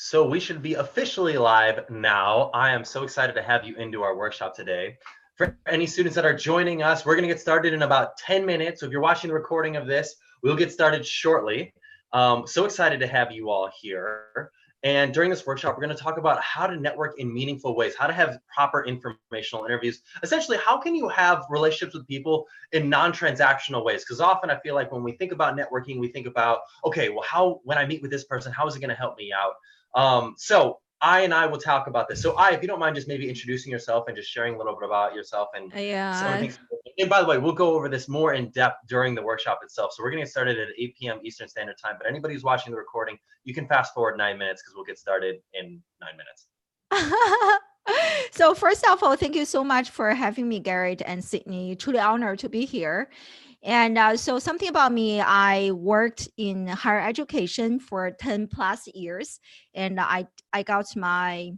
So we should be officially live now. I am so excited to have you into our workshop today. For any students that are joining us, we're going to get started in about 10 minutes. So if you're watching the recording of this, we'll get started shortly. So excited to have you all here. And during this workshop, we're going to talk about how to network in meaningful ways, how to have proper informational interviews. Essentially, how can you have relationships with people in non-transactional ways? Because often I feel like when we think about networking, we think about, okay, well, when I meet with this person, how is it going to help me out? So I will talk about this. So if you don't mind just maybe introducing yourself and just sharing a little bit about yourself and some of the Yeah. things. And by the way, we'll go over this more in depth during the workshop itself. So we're going to get started at 8 p.m. Eastern Standard Time. But anybody who's watching the recording, you can fast forward 9 minutes because we'll get started in 9 minutes. So first of all, thank you so much for having me, Garrett and Sydney. Truly honored to be here. And so something about me, I worked in higher education for 10 plus years, and I got my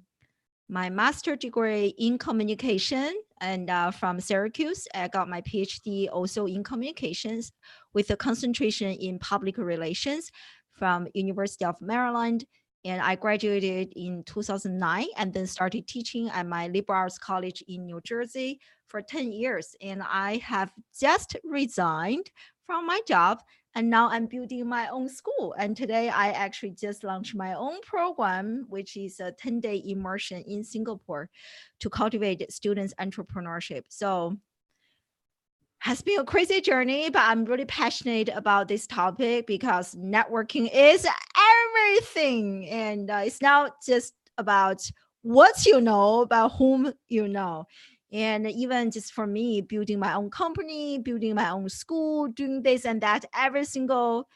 master degree in communication and from Syracuse. I got my PhD also in communications with a concentration in public relations from University of Maryland. And I graduated in 2009 and then started teaching at my liberal arts college in New Jersey for 10 years. And I have just resigned from my job, and now I'm building my own school. And today I actually just launched my own program, which is a 10-day immersion in Singapore to cultivate students' entrepreneurship. So has been a crazy journey, but I'm really passionate about this topic because networking is everything. And it's not just about what you know, about whom you know. And even just for me, building my own company, building my own school, doing this and that, every single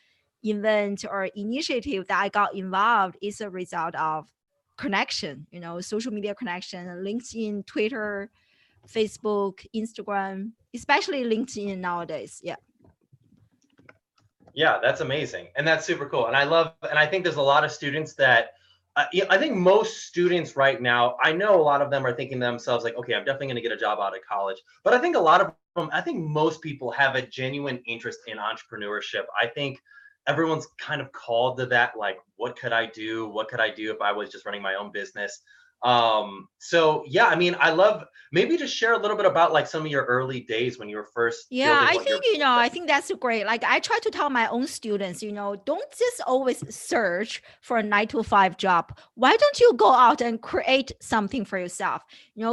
event or initiative that I got involved is a result of connection, social media connection, LinkedIn, Twitter, Facebook, Instagram, especially LinkedIn nowadays. Yeah. Yeah, that's amazing. And that's super cool. And I think there's a lot of students that, I think most students right now, I know a lot of them are thinking to themselves like, okay, I'm definitely going to get a job out of college. But I think a lot of them, I think most people have a genuine interest in entrepreneurship. I think everyone's kind of called to that, like, what could I do? What could I do if I was just running my own business? So yeah, I mean, I love maybe just share a little bit about like some of your early days when you were first Yeah, building I what think, you're. I think that's great. Like I try to tell my own students, don't just always search for a 9 to 5 job. Why don't you go out and create something for yourself?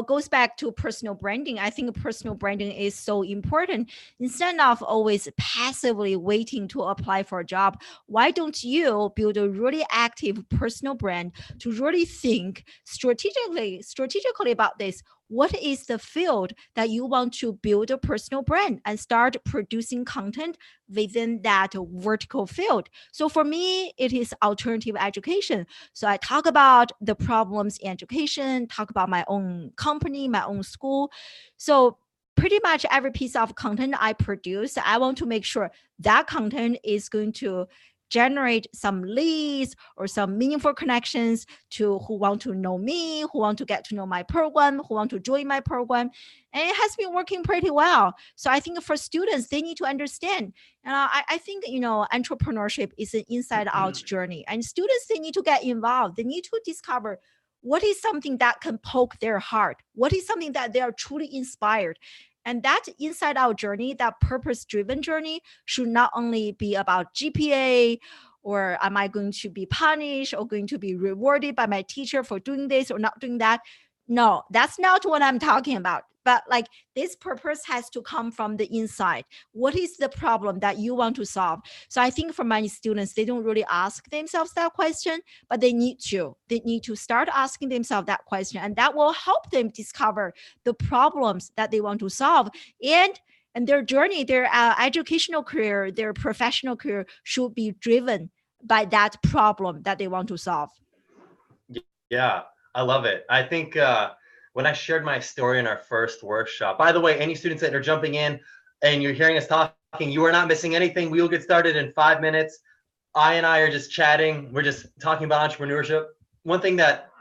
Goes back to personal branding. I think personal branding is so important. Instead of always passively waiting to apply for a job, why don't you build a really active personal brand to really think strategically about this? What is the field that you want to build a personal brand and start producing content within that vertical field? So for me, it is alternative education. So I talk about the problems in education, talk about my own company, my own school. So pretty much every piece of content I produce, I want to make sure that content is going to generate some leads or some meaningful connections to who want to know me, who want to get to know my program, who want to join my program. And it has been working pretty well. So I think for students, they need to understand. I think, entrepreneurship is an inside out journey, and students, they need to get involved. They need to discover what is something that can poke their heart, what is something that they are truly inspired. And that inside out journey, that purpose driven journey, should not only be about GPA, or am I going to be punished or going to be rewarded by my teacher for doing this or not doing that. No, that's not what I'm talking about. But like, this purpose has to come from the inside. What is the problem that you want to solve? So I think for many students, they don't really ask themselves that question, but they need to. They need to start asking themselves that question, and that will help them discover the problems that they want to solve. And their journey, their educational career, their professional career should be driven by that problem that they want to solve. Yeah, I love it. I think when I shared my story in our first workshop, by the way, any students that are jumping in and you're hearing us talking, you are not missing anything. We will get started in 5 minutes. I are just chatting. We're just talking about entrepreneurship. One thing that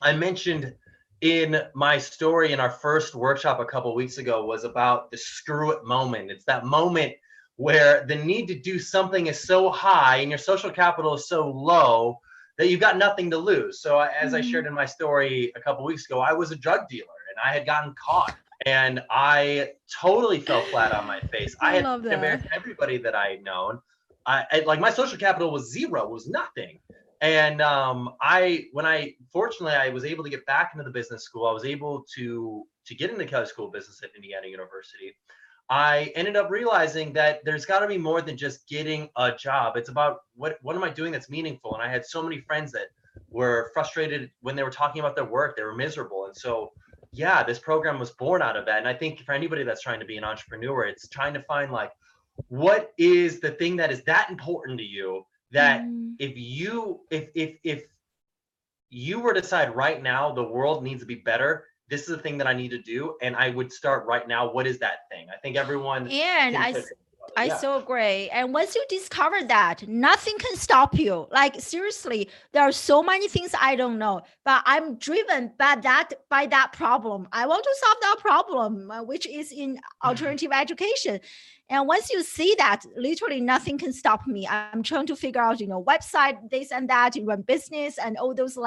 I mentioned in my story in our first workshop a couple of weeks ago was about the screw it moment. It's that moment where the need to do something is so high and your social capital is so low that you've got nothing to lose. So as I shared in my story a couple weeks ago, I was a drug dealer and I had gotten caught and I totally fell flat on my face. I had love that. embarrassed everybody that I had known. I like my social capital was zero, was nothing. And fortunately I was able to get back into the business school. I was able to get into college school business at Indiana University. I ended up realizing that there's got to be more than just getting a job. It's about what am I doing that's meaningful? And I had so many friends that were frustrated when they were talking about their work. They were miserable. And so, yeah, this program was born out of that. And I think for anybody that's trying to be an entrepreneur, it's trying to find like, what is the thing that is that important to you that if you were to decide right now the world needs to be better, this is the thing that I need to do, and I would start right now. What is that thing? I think everyone and I so agree. And once you discover that, nothing can stop you. Like seriously, there are so many things I don't know, but I'm driven by that problem. I want to solve that problem, which is in alternative education. And once you see that, literally nothing can stop me. I'm trying to figure out, website, this and that, to run business and all those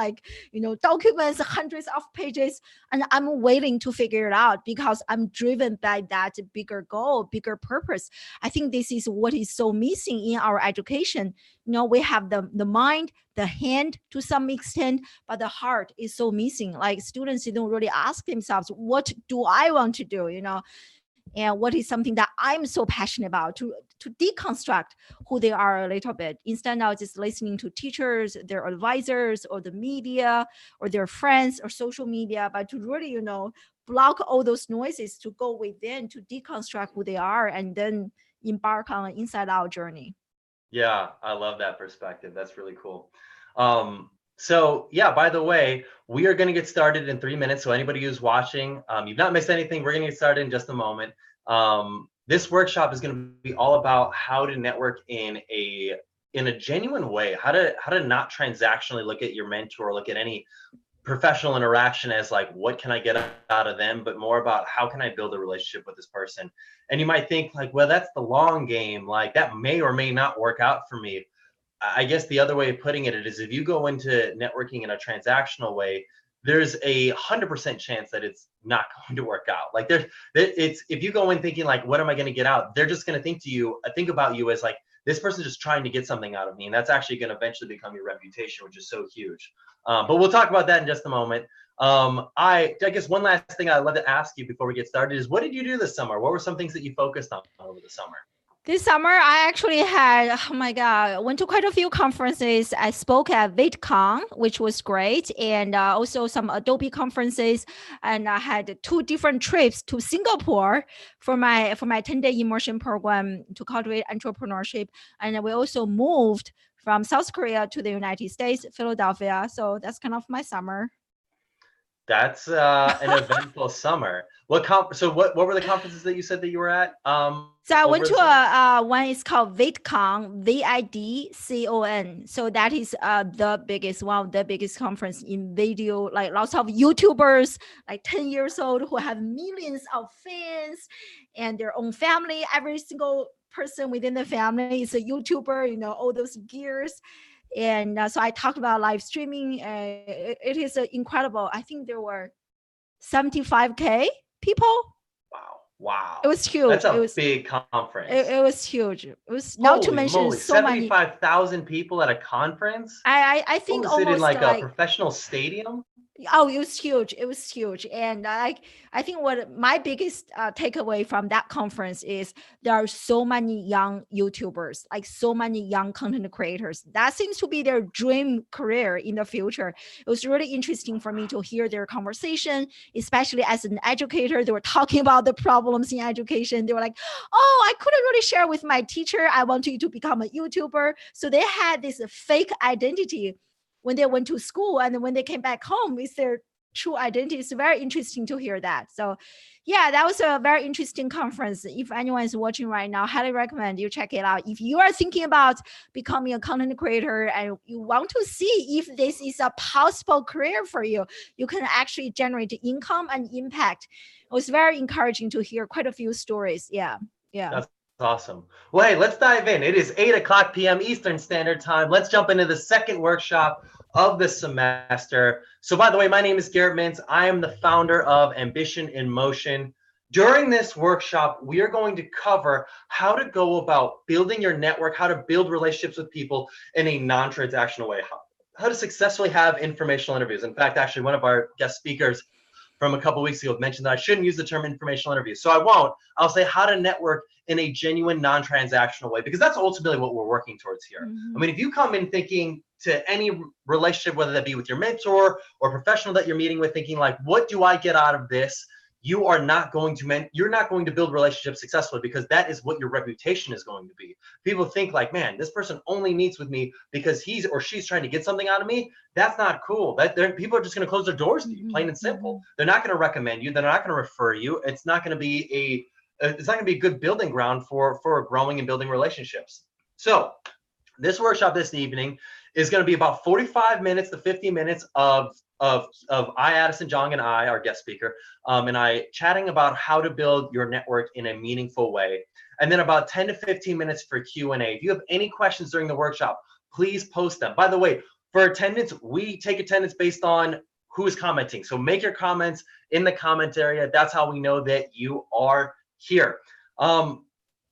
documents, hundreds of pages. And I'm waiting to figure it out because I'm driven by that bigger goal, bigger purpose. I think this is what is so missing in our education. We have the mind, the hand to some extent, but the heart is so missing. Like students, they don't really ask themselves, what do I want to do, and what is something that I'm so passionate about, to deconstruct who they are a little bit, instead of just listening to teachers, their advisors, or the media, or their friends, or social media, but to really, block all those noises, to go within, to deconstruct who they are, and then embark on an inside-out journey. Yeah, I love that perspective. That's really cool. So yeah, by the way, we are going to get started in 3 minutes. So anybody who's watching, you've not missed anything. We're going to get started in just a moment. This workshop is going to be all about how to network in a genuine way, how to not transactionally look at your mentor, look at any professional interaction as like, what can I get out of them, but more about how can I build a relationship with this person. And you might think like, well, that's the long game. Like that may or may not work out for me. I guess the other way of putting it is if you go into networking in a transactional way, there's 100% chance that it's not going to work out. Like if you go in thinking like, what am I going to get out? They're just going to think about you as like, this person's just trying to get something out of me. And that's actually going to eventually become your reputation, which is so huge. But we'll talk about that in just a moment. I guess one last thing I'd love to ask you before we get started is, what did you do this summer? What were some things that you focused on over the summer? This summer, I actually had, went to quite a few conferences. I spoke at VidCon, which was great, and also some Adobe conferences. And I had 2 different trips to Singapore for my 10-day immersion program to cultivate entrepreneurship. And we also moved from South Korea to the United States, Philadelphia. So that's kind of my summer. That's an eventful summer. What were the conferences that you said that you were at? So I went to one is called VidCon, VidCon. So that is one of the biggest conference in video, like lots of YouTubers, like 10 years old, who have millions of fans and their own family. Every single person within the family is a YouTuber, all those gears. And so I talked about live streaming. It is incredible. I think there were 75K people. Wow. It was huge. That's a big conference. It was huge. It was not to mention so many. 75,000 people at a conference? I think was almost it in like a professional stadium? Oh, it was huge. It was huge. And I think what my biggest takeaway from that conference is there are so many young YouTubers, like so many young content creators. That seems to be their dream career in the future. It was really interesting for me to hear their conversation, especially as an educator. They were talking about the problems in education. They were like, oh, I couldn't really share with my teacher. I want you to become a YouTuber. So they had this fake identity when they went to school, and when they came back home, it's their true identity. It's very interesting to hear that. So yeah, that was a very interesting conference. If anyone is watching right now, highly recommend you check it out. If you are thinking about becoming a content creator and you want to see if this is a possible career for you, you can actually generate income and impact. It was very encouraging to hear quite a few stories. Yeah. That's awesome. Well, hey, let's dive in. It is 8:00 p.m. Eastern Standard Time. Let's jump into the second workshop. of the semester. So by the way, my name is Garrett Mintz. I am the founder of Ambition in Motion. During this workshop, we are going to cover how to go about building your network, how to build relationships with people in a non-transactional way, how to successfully have informational interviews. In fact, actually, one of our guest speakers from a couple weeks ago mentioned that I shouldn't use the term informational interviews. So I won't. I'll say how to network in a genuine non-transactional way, because that's ultimately what we're working towards here. Mm-hmm. I mean, if you come in thinking to any relationship, whether that be with your mentor or professional that you're meeting with, thinking like, what do I get out of this? You are not going to you're not going to build relationships successfully, because that is what your reputation is going to be. People think like, man, this person only meets with me because he's or she's trying to get something out of me. That's not cool. People are just going to close their doors to you, plain and simple. They're not going to recommend you. They're not going to refer you. It's not going to be a good building ground for growing and building relationships. So this workshop this evening is going to be about 45 minutes to 50 minutes of Addyson-Zhang and I, our guest speaker, and I chatting about how to build your network in a meaningful way. And then about 10 to 15 minutes for Q&A. If you have any questions during the workshop, please post them. By the way, for attendance, we take attendance based on who is commenting. So make your comments in the comment area. That's how we know that you are here.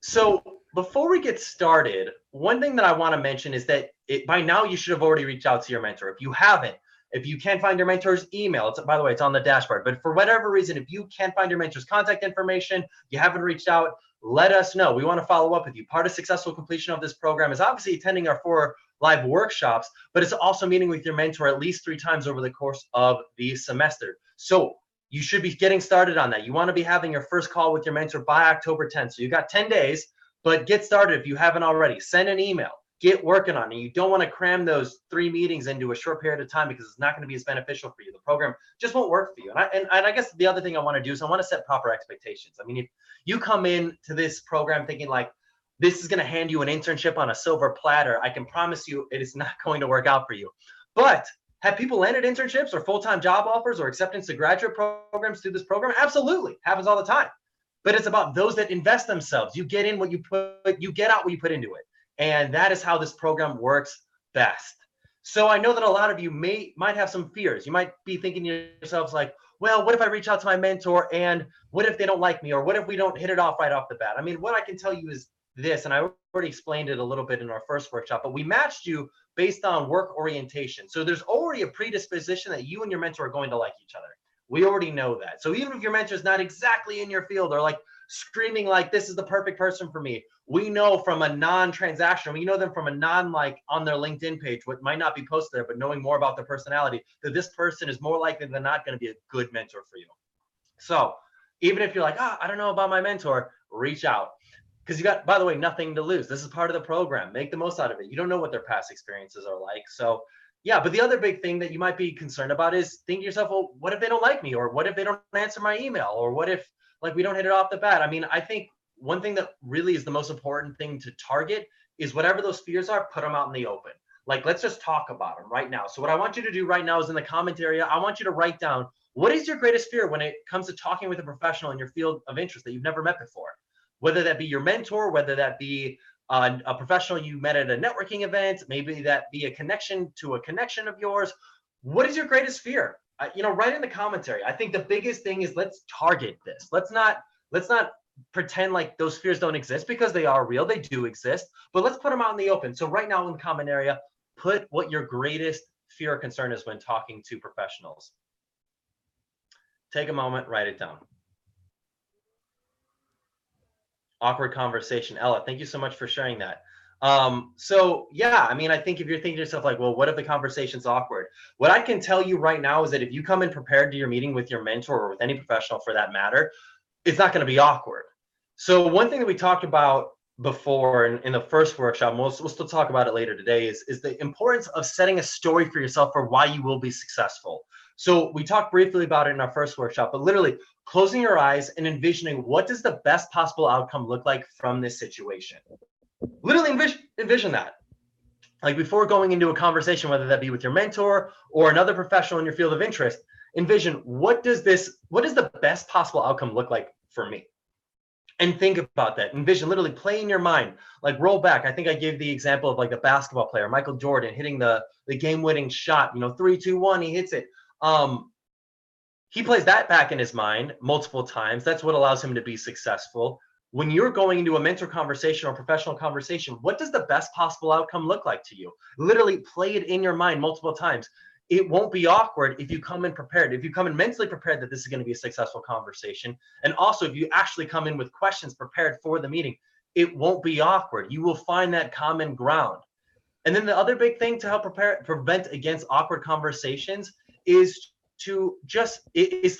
So before we get started, one thing that I want to mention is that by now you should have already reached out to your mentor. If you haven't, if you can't find your mentor's email, by the way, it's on the dashboard. But for whatever reason, if you can't find your mentor's contact information, you haven't reached out, let us know. We want to follow up with you. Part of successful completion of this program is obviously attending our 4 live workshops, but it's also meeting with your mentor at least 3 times over the course of the semester. So you should be getting started on that. You want to be having your first call with your mentor by October 10th. So you got 10 days, but get started if you haven't already. Send an email. Get working on it. You don't want to cram those 3 meetings into a short period of time, because it's not going to be as beneficial for you. The program just won't work for you. And I guess the other thing I want to do is I want to set proper expectations. I mean, if you come in to this program thinking like, this is going to hand you an internship on a silver platter, I can promise you it is not going to work out for you. But have people landed internships or full-time job offers or acceptance to graduate programs through this program? Absolutely. Happens all the time. But it's about those that invest themselves. You get in what you put, you get out what you put into it. And that is how this program works best. So I know that a lot of you might have some fears. You might be thinking to yourselves like, well, what if I reach out to my mentor and what if they don't like me? Or what if we don't hit it off right off the bat? I mean, what I can tell you is this, and I already explained it a little bit in our first workshop, but we matched you based on work orientation. So there's already a predisposition that you and your mentor are going to like each other. We already know that. So even if your mentor is not exactly in your field or like screaming like this is the perfect person for me, we know from a non-transactional, we know them from a like on their LinkedIn page, what might not be posted there, but knowing more about their personality, that this person is more likely than not going to be a good mentor for you. So even if you're like, I don't know about my mentor, reach out. Because you got, by the way, nothing to lose. This is part of the program. Make the most out of it. You don't know what their past experiences are like. So yeah, but the other big thing that you might be concerned about is think to yourself, well, what if they don't like me? Or what if they don't answer my email? Or what if like we don't hit it off the bat? I mean, I think one thing that really is the most important thing to target is whatever those fears are, put them out in the open. Like, let's just talk about them right now. So what I want you to do right now is in the comment area, I want you to write down, what is your greatest fear when it comes to talking with a professional in your field of interest that you've never met before? Whether that be your mentor, whether that be a professional you met at a networking event, maybe that be a connection to a connection of yours. What is your greatest fear? Write in the commentary. I think the biggest thing is let's target this. Let's not pretend like those fears don't exist, because they are real. They do exist, but let's put them out in the open. So right now in the comment area, put what your greatest fear or concern is when talking to professionals. Take a moment, write it down. Awkward conversation. Ella, thank you so much for sharing that. So yeah, I mean, I think if you're thinking to yourself like, well, what if the conversation's awkward? What I can tell you right now is that if you come in prepared to your meeting with your mentor or with any professional for that matter, it's not going to be awkward. So one thing that we talked about before in the first workshop, we'll still talk about it later today, is the importance of setting a story for yourself for why you will be successful. So we talked briefly about it in our first workshop, but literally closing your eyes and envisioning what does the best possible outcome look like from this situation. Literally envision that. Like before going into a conversation, whether that be with your mentor or another professional in your field of interest, envision what does the best possible outcome look like for me? And think about that. Envision, literally play in your mind, like roll back. I think I gave the example of like the basketball player, Michael Jordan, hitting the game-winning shot, 3-2-1, he hits it. He plays that back in his mind multiple times. That's what allows him to be successful. When you're going into a mentor conversation or professional conversation, what does the best possible outcome look like to you? Literally play it in your mind multiple times. It won't be awkward if you come in prepared, if you come in mentally prepared that this is going to be a successful conversation. And also, if you actually come in with questions prepared for the meeting, it won't be awkward. You will find that common ground. And then the other big thing to help prevent against awkward conversations is to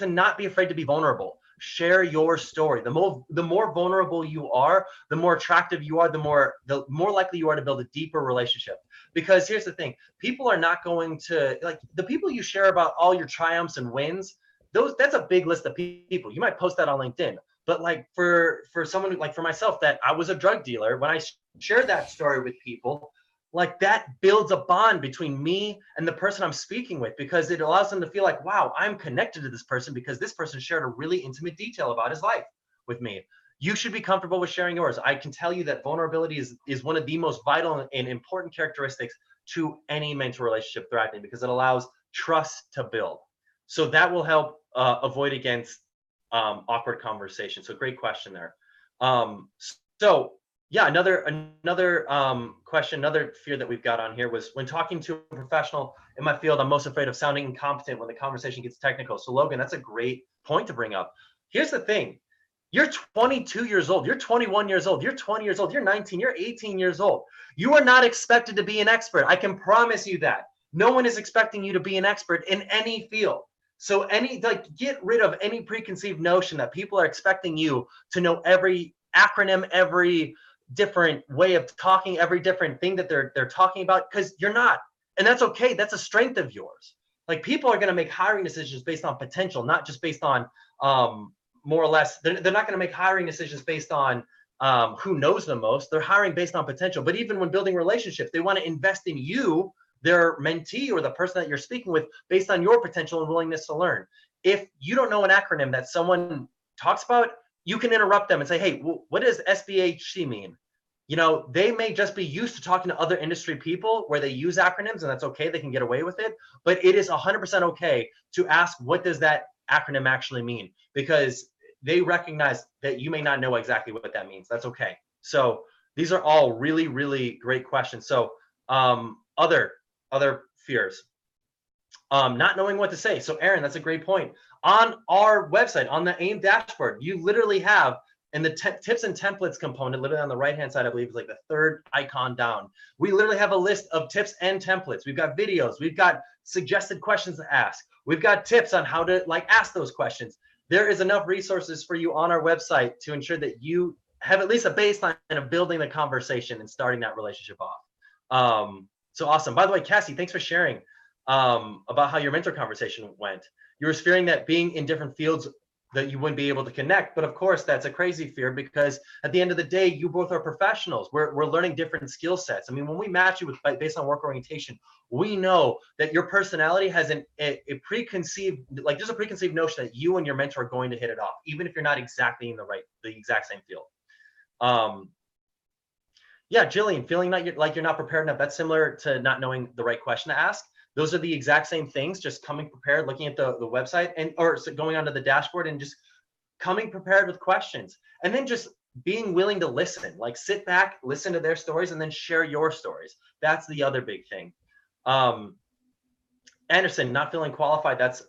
not be afraid to be vulnerable. Share your story. The more vulnerable you are, the more attractive you are, the more likely you are to build a deeper relationship. Because here's the thing, people are not going to, like, the people you share about all your triumphs and wins, that's a big list of people. You might post that on LinkedIn. But like for someone like for myself, that I was a drug dealer, when I shared that story with people, like that builds a bond between me and the person I'm speaking with, because it allows them to feel like, wow, I'm connected to this person because this person shared a really intimate detail about his life with me. You should be comfortable with sharing yours. I can tell you that vulnerability is one of the most vital and important characteristics to any mentor relationship thriving, because it allows trust to build. So that will help avoid against awkward conversation. So great question there. So yeah, another question, another fear that we've got on here was, when talking to a professional in my field, I'm most afraid of sounding incompetent when the conversation gets technical. So Logan, that's a great point to bring up. Here's the thing. You're 22 years old. You're 21 years old. You're 20 years old. You're 19. You're 18 years old. You are not expected to be an expert. I can promise you that. No one is expecting you to be an expert in any field. So get rid of any preconceived notion that people are expecting you to know every acronym, every different way of talking, every different thing that they're talking about, because you're not. And that's okay. That's a strength of yours. Like, people are going to make hiring decisions based on potential, not just based on more or less. They're not going to make hiring decisions based on who knows the most. They're hiring based on potential. But even when building relationships, they want to invest in you, their mentee or the person that you're speaking with, based on your potential and willingness to learn. If you don't know an acronym that someone talks about, you can interrupt them and say, hey, what does SBHC mean? They may just be used to talking to other industry people where they use acronyms, and that's okay. They can get away with it. But it is 100% okay to ask, what does that acronym actually mean? Because they recognize that you may not know exactly what that means. That's okay. So these are all really, really great questions. So other fears. Not knowing what to say. So Aaron, that's a great point. On our website, on the AIM dashboard, you literally have, in the tips and templates component, literally on the right-hand side, I believe is like the third icon down, we literally have a list of tips and templates. We've got videos. We've got suggested questions to ask. We've got tips on how to ask those questions. There is enough resources for you on our website to ensure that you have at least a baseline of building the conversation and starting that relationship off. So awesome. By the way, Cassie, thanks for sharing about how your mentor conversation went. You were fearing that being in different fields that you wouldn't be able to connect. But of course, that's a crazy fear, because at the end of the day, you both are professionals. We're learning different skill sets. I mean, when we match you with based on work orientation, we know that your personality has a preconceived, there's a preconceived notion that you and your mentor are going to hit it off, even if you're not exactly in the exact same field. Yeah, Jillian, feeling like you're not prepared enough. That's similar to not knowing the right question to ask. Those are the exact same things, just coming prepared, looking at the website or going onto the dashboard and just coming prepared with questions. And then just being willing to listen, sit back, listen to their stories, and then share your stories. That's the other big thing. Anderson, not feeling qualified. That's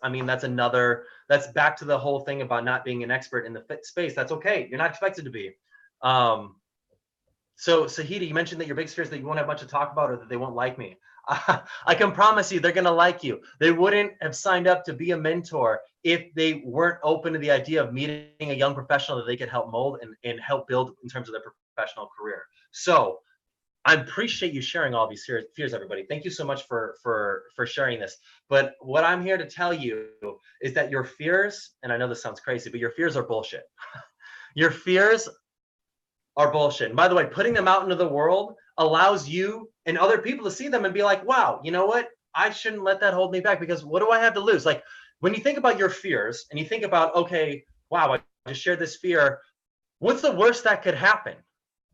back to the whole thing about not being an expert in the space. That's okay. You're not expected to be. So Sahida, you mentioned that your biggest fear is that you won't have much to talk about, or that they won't like me. I can promise you they're going to like you. They wouldn't have signed up to be a mentor if they weren't open to the idea of meeting a young professional that they could help mold and help build in terms of their professional career. So I appreciate you sharing all these fears, everybody. Thank you so much for sharing this. But what I'm here to tell you is that your fears, and I know this sounds crazy, but your fears are bullshit. Your fears are bullshit. And by the way, putting them out into the world allows you and other people to see them and be like, wow, you know what? I shouldn't let that hold me back, because what do I have to lose? When you think about your fears and you think about, okay, wow, I just shared this fear. What's the worst that could happen?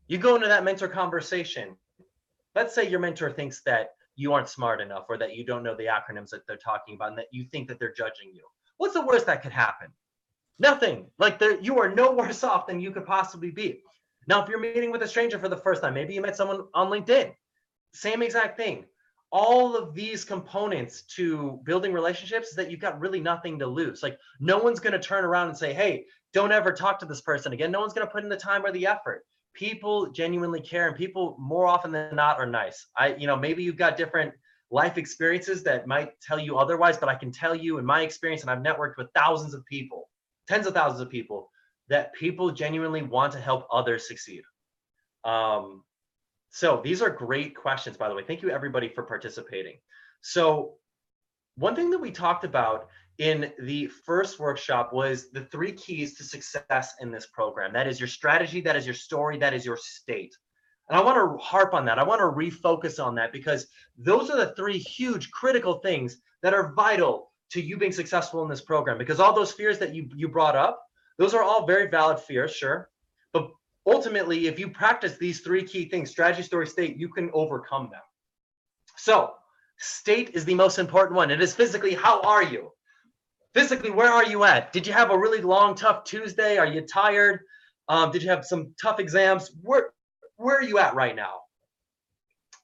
You go into that mentor conversation. Let's say your mentor thinks that you aren't smart enough, or that you don't know the acronyms that they're talking about, and that you think that they're judging you. What's the worst that could happen? Nothing. Like, you are no worse off than you could possibly be. Now, if you're meeting with a stranger for the first time, maybe you met someone on LinkedIn, same exact thing. All of these components to building relationships is that you've got really nothing to lose. Like, no one's going to turn around and say, hey, don't ever talk to this person again. No one's going to put in the time or the effort. People genuinely care, and people more often than not are nice. Maybe you've got different life experiences that might tell you otherwise, but I can tell you in my experience, and I've networked with thousands of people, tens of thousands of people, that people genuinely want to help others succeed. So these are great questions, by the way. Thank you, everybody, for participating. So one thing that we talked about in the first workshop was the 3 keys to success in this program. That is your strategy, that is your story, that is your state. And I want to harp on that. I want to refocus on that, because those are the 3 huge critical things that are vital to you being successful in this program. Because all those fears that you brought up, those are all very valid fears, sure. But ultimately, if you practice these 3 key things, strategy, story, state, you can overcome them. So state is the most important one. It is physically, how are you? Physically, where are you at? Did you have a really long, tough Tuesday? Are you tired? Did you have some tough exams? Where are you at right now?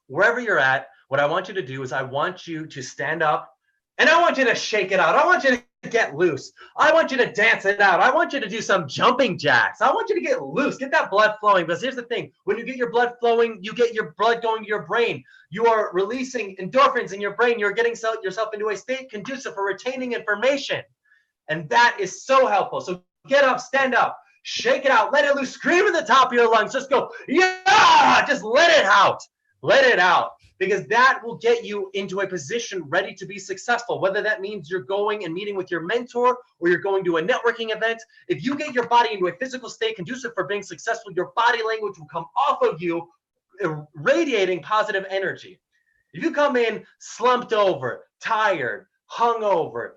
Wherever you're at, what I want you to do is I want you to stand up, and I want you to shake it out. I want you to get loose. I want you to dance it out. I want you to do some jumping jacks. I want you to get loose, get that blood flowing. Because here's the thing, when you get your blood flowing, you get your blood going to your brain. You are releasing endorphins in your brain. You're getting yourself into a state conducive for retaining information. And that is so helpful. So get up, stand up, shake it out, let it loose, scream at the top of your lungs. Just go, yeah, just let it out. Let it out. Because that will get you into a position ready to be successful, whether that means you're going and meeting with your mentor, or you're going to a networking event. If you get your body into a physical state conducive for being successful, your body language will come off of you, radiating positive energy. If you come in slumped over, tired, hungover,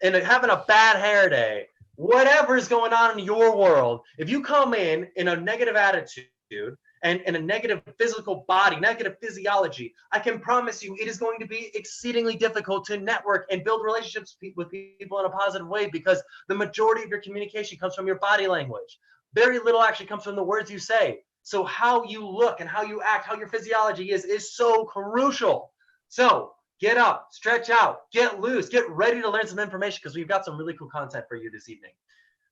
and having a bad hair day, whatever is going on in your world, if you come in a negative attitude, and in a negative physical body, negative physiology, I can promise you it is going to be exceedingly difficult to network and build relationships with people in a positive way, because the majority of your communication comes from your body language. Very little actually comes from the words you say. So how you look and how you act, how your physiology is so crucial. So get up, stretch out, get loose, get ready to learn some information, because we've got some really cool content for you this evening.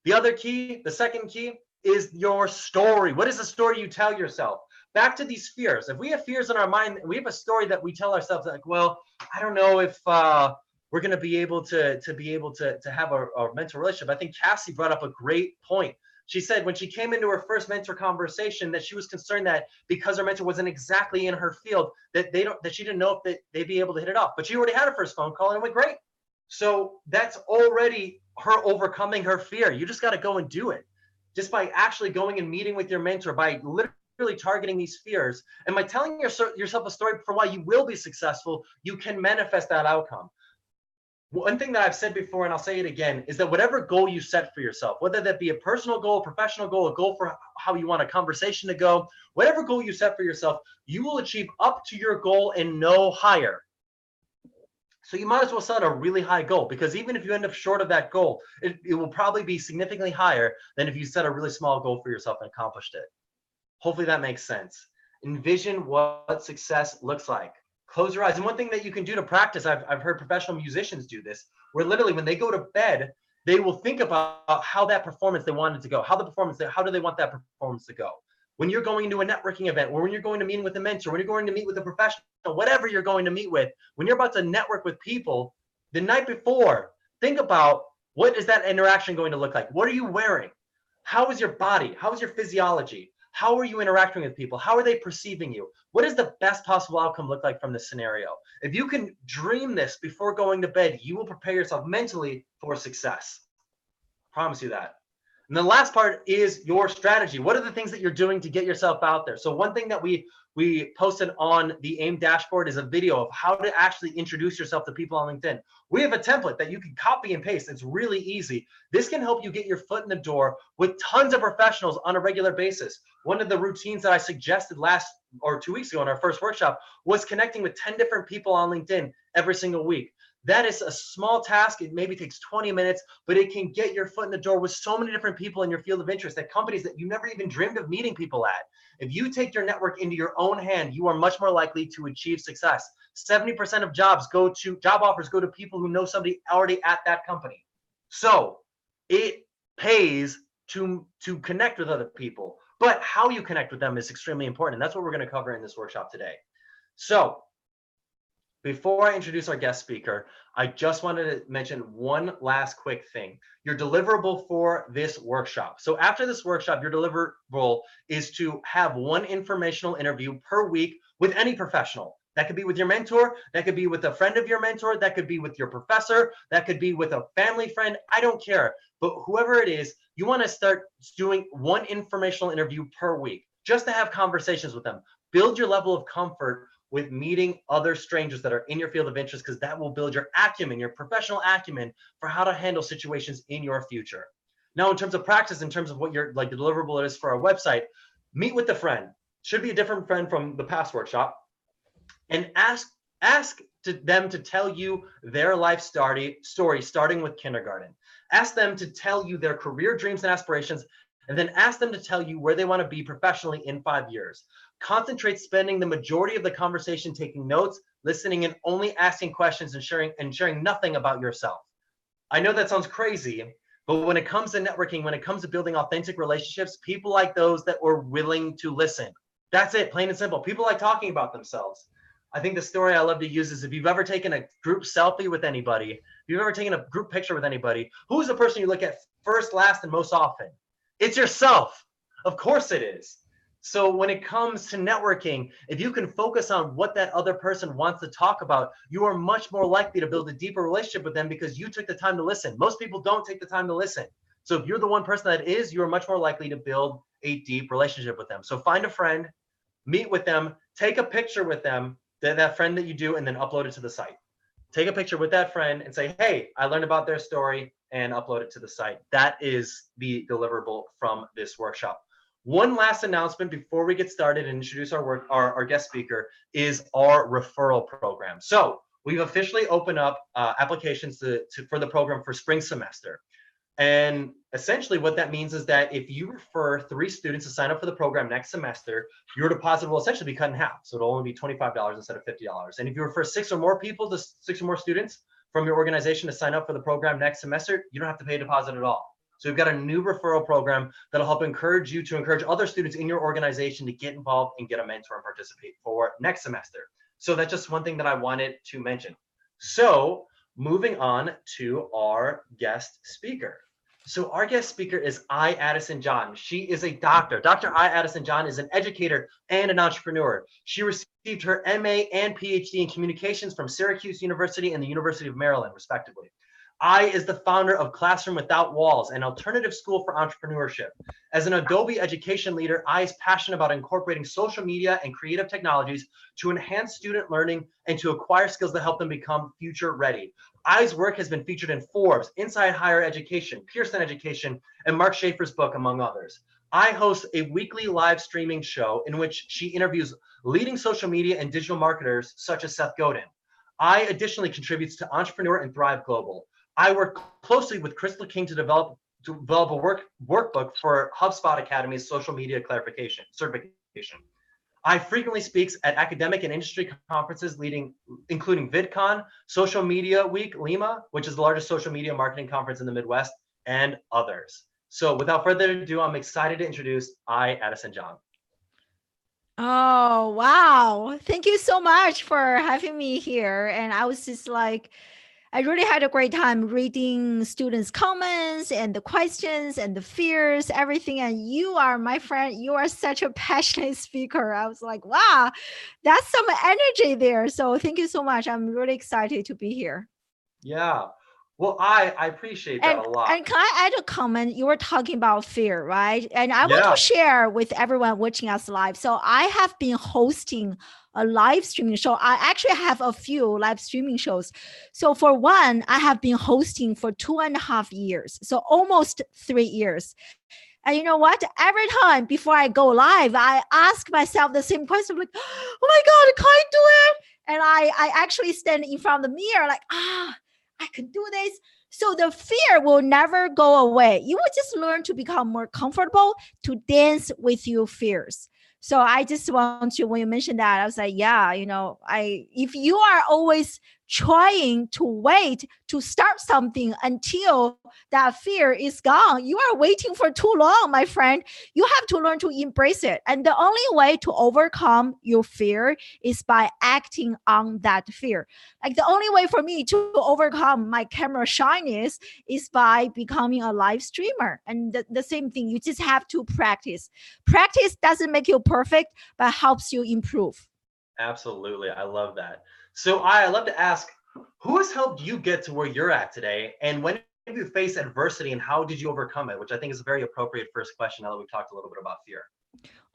The other key, the second key, is your story. What is the story you tell yourself? Back to these fears. If we have fears in our mind, we have a story that we tell ourselves, like, well, I don't know if we're going to be able to have a mentor relationship. I think Cassie brought up a great point. She said when she came into her first mentor conversation that she was concerned that because her mentor wasn't exactly in her field, that she didn't know if they'd be able to hit it off. But she already had her first phone call and it went great. So that's already her overcoming her fear. You just got to go and do it. Just by actually going and meeting with your mentor, by literally targeting these fears, and by telling yourself a story for why you will be successful, you can manifest that outcome. One thing that I've said before, and I'll say it again, is that whatever goal you set for yourself, whether that be a personal goal, a professional goal, a goal for how you want a conversation to go, whatever goal you set for yourself, you will achieve up to your goal and no higher. So you might as well set a really high goal, because even if you end up short of that goal, it will probably be significantly higher than if you set a really small goal for yourself and accomplished it. Hopefully that makes sense. Envision what success looks like. Close your eyes. And one thing that you can do to practice, I've heard professional musicians do this, where literally when they go to bed, they will think about how that performance they wanted to go, how do they want that performance to go. When you're going to a networking event, or when you're going to meet with a mentor, when you're going to meet with a professional, whatever you're going to meet with, when you're about to network with people, the night before, think about, what is that interaction going to look like? What are you wearing? How is your body? How is your physiology? How are you interacting with people? How are they perceiving you? What does the best possible outcome look like from this scenario? If you can dream this before going to bed, you will prepare yourself mentally for success. Promise you that. And the last part is your strategy. What are the things that you're doing to get yourself out there? So one thing that we posted on the AIM dashboard is a video of how to actually introduce yourself to people on LinkedIn. We have a template that you can copy and paste. It's really easy. This can help you get your foot in the door with tons of professionals on a regular basis. One of the routines that I suggested 2 weeks ago in our first workshop was connecting with 10 different people on LinkedIn every single week. That is a small task. It maybe takes 20 minutes, but it can get your foot in the door with so many different people in your field of interest at companies that you never even dreamed of meeting people at. If you take your network into your own hand, you are much more likely to achieve success. 70% of job offers go to people who know somebody already at that company. So it pays to connect with other people, but how you connect with them is extremely important. And that's what we're going to cover in this workshop today. So before I introduce our guest speaker, I just wanted to mention one last quick thing. Your deliverable for this workshop. So after this workshop, your deliverable is to have one informational interview per week with any professional. That could be with your mentor, that could be with a friend of your mentor, that could be with your professor, that could be with a family friend, I don't care. But whoever it is, you want to start doing one informational interview per week, just to have conversations with them. Build your level of comfort with meeting other strangers that are in your field of interest, because that will build your acumen, your professional acumen for how to handle situations in your future. Now, in terms of practice, in terms of what your deliverable is for our website, meet with the friend. Should be a different friend from the past workshop, and ask them to tell you their life story starting with kindergarten. Ask them to tell you their career dreams and aspirations, and then ask them to tell you where they want to be professionally in 5 years. Concentrate spending the majority of the conversation taking notes, listening, and only asking questions and sharing nothing about yourself. I know that sounds crazy, but when it comes to networking, when it comes to building authentic relationships, people like those that were willing to listen. That's it, plain and simple. People like talking about themselves. I think the story I love to use is, if you've ever taken a group selfie with anybody, if you've ever taken a group picture with anybody, who's the person you look at first, last, and most often? It's yourself. Of course it is. So when it comes to networking, if you can focus on what that other person wants to talk about, you are much more likely to build a deeper relationship with them because you took the time to listen. Most people don't take the time to listen. So if you're the one person that is, you are much more likely to build a deep relationship with them. So find a friend, meet with them, take a picture with them, that friend that you do, and then upload it to the site. Take a picture with that friend and say, hey, I learned about their story, and upload it to the site. That is the deliverable from this workshop. One last announcement before we get started and introduce our guest speaker is our referral program. So we've officially opened up applications for the program for spring semester. And essentially what that means is that if you refer 3 students to sign up for the program next semester, your deposit will essentially be cut in half. So it'll only be $25 instead of $50. And if you refer 6 or more students from your organization to sign up for the program next semester, you don't have to pay a deposit at all. So we've got a new referral program that'll help encourage you to encourage other students in your organization to get involved and get a mentor and participate for next semester. So that's just one thing that I wanted to mention. So moving on to our guest speaker. So our guest speaker is Addyson-Zhang. She is a doctor. Dr. Addyson-Zhang is an educator and an entrepreneur. She received her MA and PhD in communications from Syracuse University and the University of Maryland, respectively. Is the founder of Classroom Without Walls, an alternative school for entrepreneurship. As an Adobe education leader, is passionate about incorporating social media and creative technologies to enhance student learning and to acquire skills that help them become future ready. I's work has been featured in Forbes, Inside Higher Education, Pearson Education, and Mark Schaefer's book, among others. I host a weekly live streaming show in which she interviews leading social media and digital marketers such as Seth Godin. Additionally contributes to Entrepreneur and Thrive Global. I work closely with Crystal King to develop a workbook for HubSpot Academy's social media certification. I frequently speaks at academic and industry conferences including VidCon, Social Media Week, Lima, which is the largest social media marketing conference in the Midwest, and others. So without further ado, I'm excited to introduce Addyson-Zhang. Oh, wow. Thank you so much for having me here. And I was just like, I really had a great time reading students' comments and the questions and the fears, everything. And you are my friend. You are such a passionate speaker. I was like, wow, that's some energy there. So thank you so much. I'm really excited to be here. Yeah. Well, I appreciate that a lot. And can I add a comment? You were talking about fear, right? And I want Yeah. to share with everyone watching us live. So I have been hosting a live streaming show. I actually have a few live streaming shows. So for one, I have been hosting for 2.5 years. So almost 3 years. And you know what? Every time before I go live, I ask myself the same question, like, oh my God, can I do it? And I actually stand in front of the mirror, like, I can do this. So the fear will never go away. You will just learn to become more comfortable to dance with your fears. So I just want to, when you mentioned that, I was like, yeah, if you are always trying to wait to start something until that fear is gone, you are waiting for too long, my friend. You have to learn to embrace it. And the only way to overcome your fear is by acting on that fear. Like the only way for me to overcome my camera shyness is by becoming a live streamer. And the same thing, you just have to practice. Practice doesn't make you perfect, but helps you improve. Absolutely. I love that. So I love to ask, who has helped you get to where you're at today? And when have you faced adversity and how did you overcome it? Which I think is a very appropriate first question now that we've talked a little bit about fear.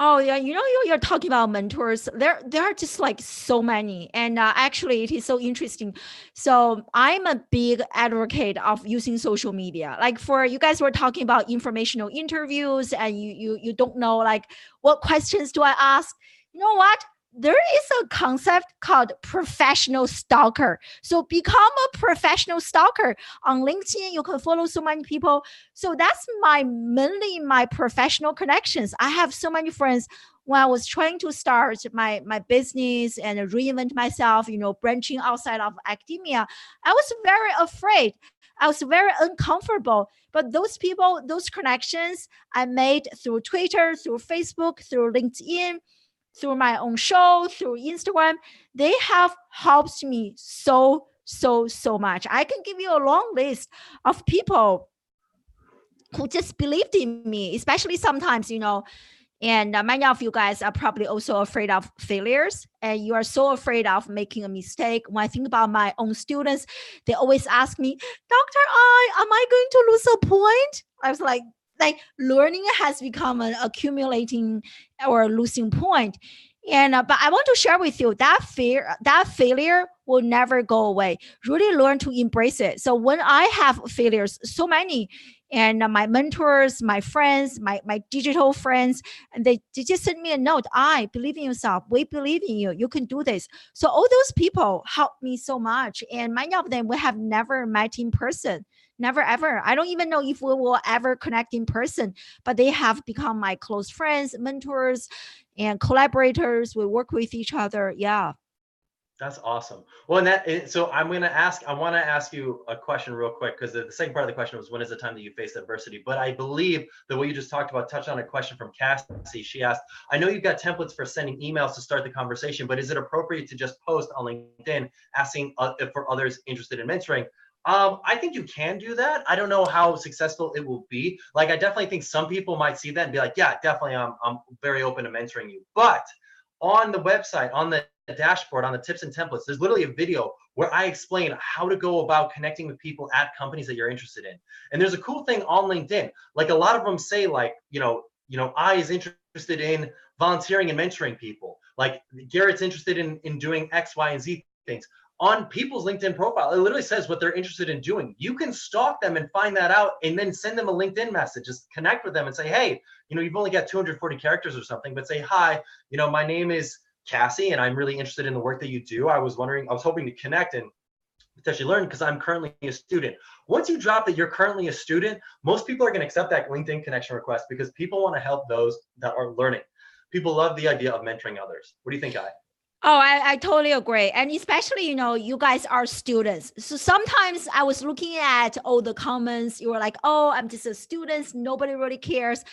Oh yeah, you're talking about mentors. There are just like so many, and actually it is so interesting. So I'm a big advocate of using social media. Like for you guys were talking about informational interviews, and you don't know like what questions do I ask. You know what? There is a concept called professional stalker. So become a professional stalker on LinkedIn. You can follow so many people. So that's mainly my professional connections. I have so many friends. When I was trying to start my business and reinvent myself, branching outside of academia, I was very afraid. I was very uncomfortable. But those people, those connections I made through Twitter, through Facebook, through LinkedIn, through my own show, through Instagram, they have helped me so much. I can give you a long list of people who just believed in me, especially sometimes, and many of you guys are probably also afraid of failures, and you are so afraid of making a mistake. When I think about my own students, they always ask me, Dr. Am I going to lose a point? I was like learning has become an accumulating or losing point. And but I want to share with you that failure will never go away. Really learn to embrace it. So when I have failures, so many, and my mentors, my friends, my digital friends, and they just send me a note. I believe in yourself. We believe in you. You can do this. So all those people helped me so much. And many of them we have never met in person. Never ever. I don't even know if we will ever connect in person, but they have become my close friends, mentors, and collaborators. We work with each other. Yeah. That's awesome. Well, so I want to ask you a question real quick, because the second part of the question was, when is the time that you faced adversity? But I believe that what you just talked about touched on a question from Cassie. She asked, I know you've got templates for sending emails to start the conversation, but is it appropriate to just post on LinkedIn asking for others interested in mentoring? I think you can do that. I don't know how successful it will be. Like, I definitely think some people might see that and be like, yeah, definitely, I'm very open to mentoring you. But on the website, on the dashboard, on the tips and templates, there's literally a video where I explain how to go about connecting with people at companies that you're interested in. And there's a cool thing on LinkedIn. Like, a lot of them say, like, I is interested in volunteering and mentoring people. Like, Garrett's interested in doing X, Y, and Z things. On people's LinkedIn profile, it literally says what they're interested in doing. You can stalk them and find that out, and then send them a LinkedIn message. Just connect with them and say, hey, you've only got 240 characters or something, but say, hi, my name is Cassie, and I'm really interested in the work that you do. I was hoping to connect and potentially learn, because I'm currently a student. Once you drop that you're currently a student, most people are going to accept that LinkedIn connection request, because people want to help those that are learning. People love the idea of mentoring others. What do you think, Guy? Oh, I totally agree. And especially, you guys are students. So sometimes I was looking at all the comments. You were like, oh, I'm just a student. Nobody really cares.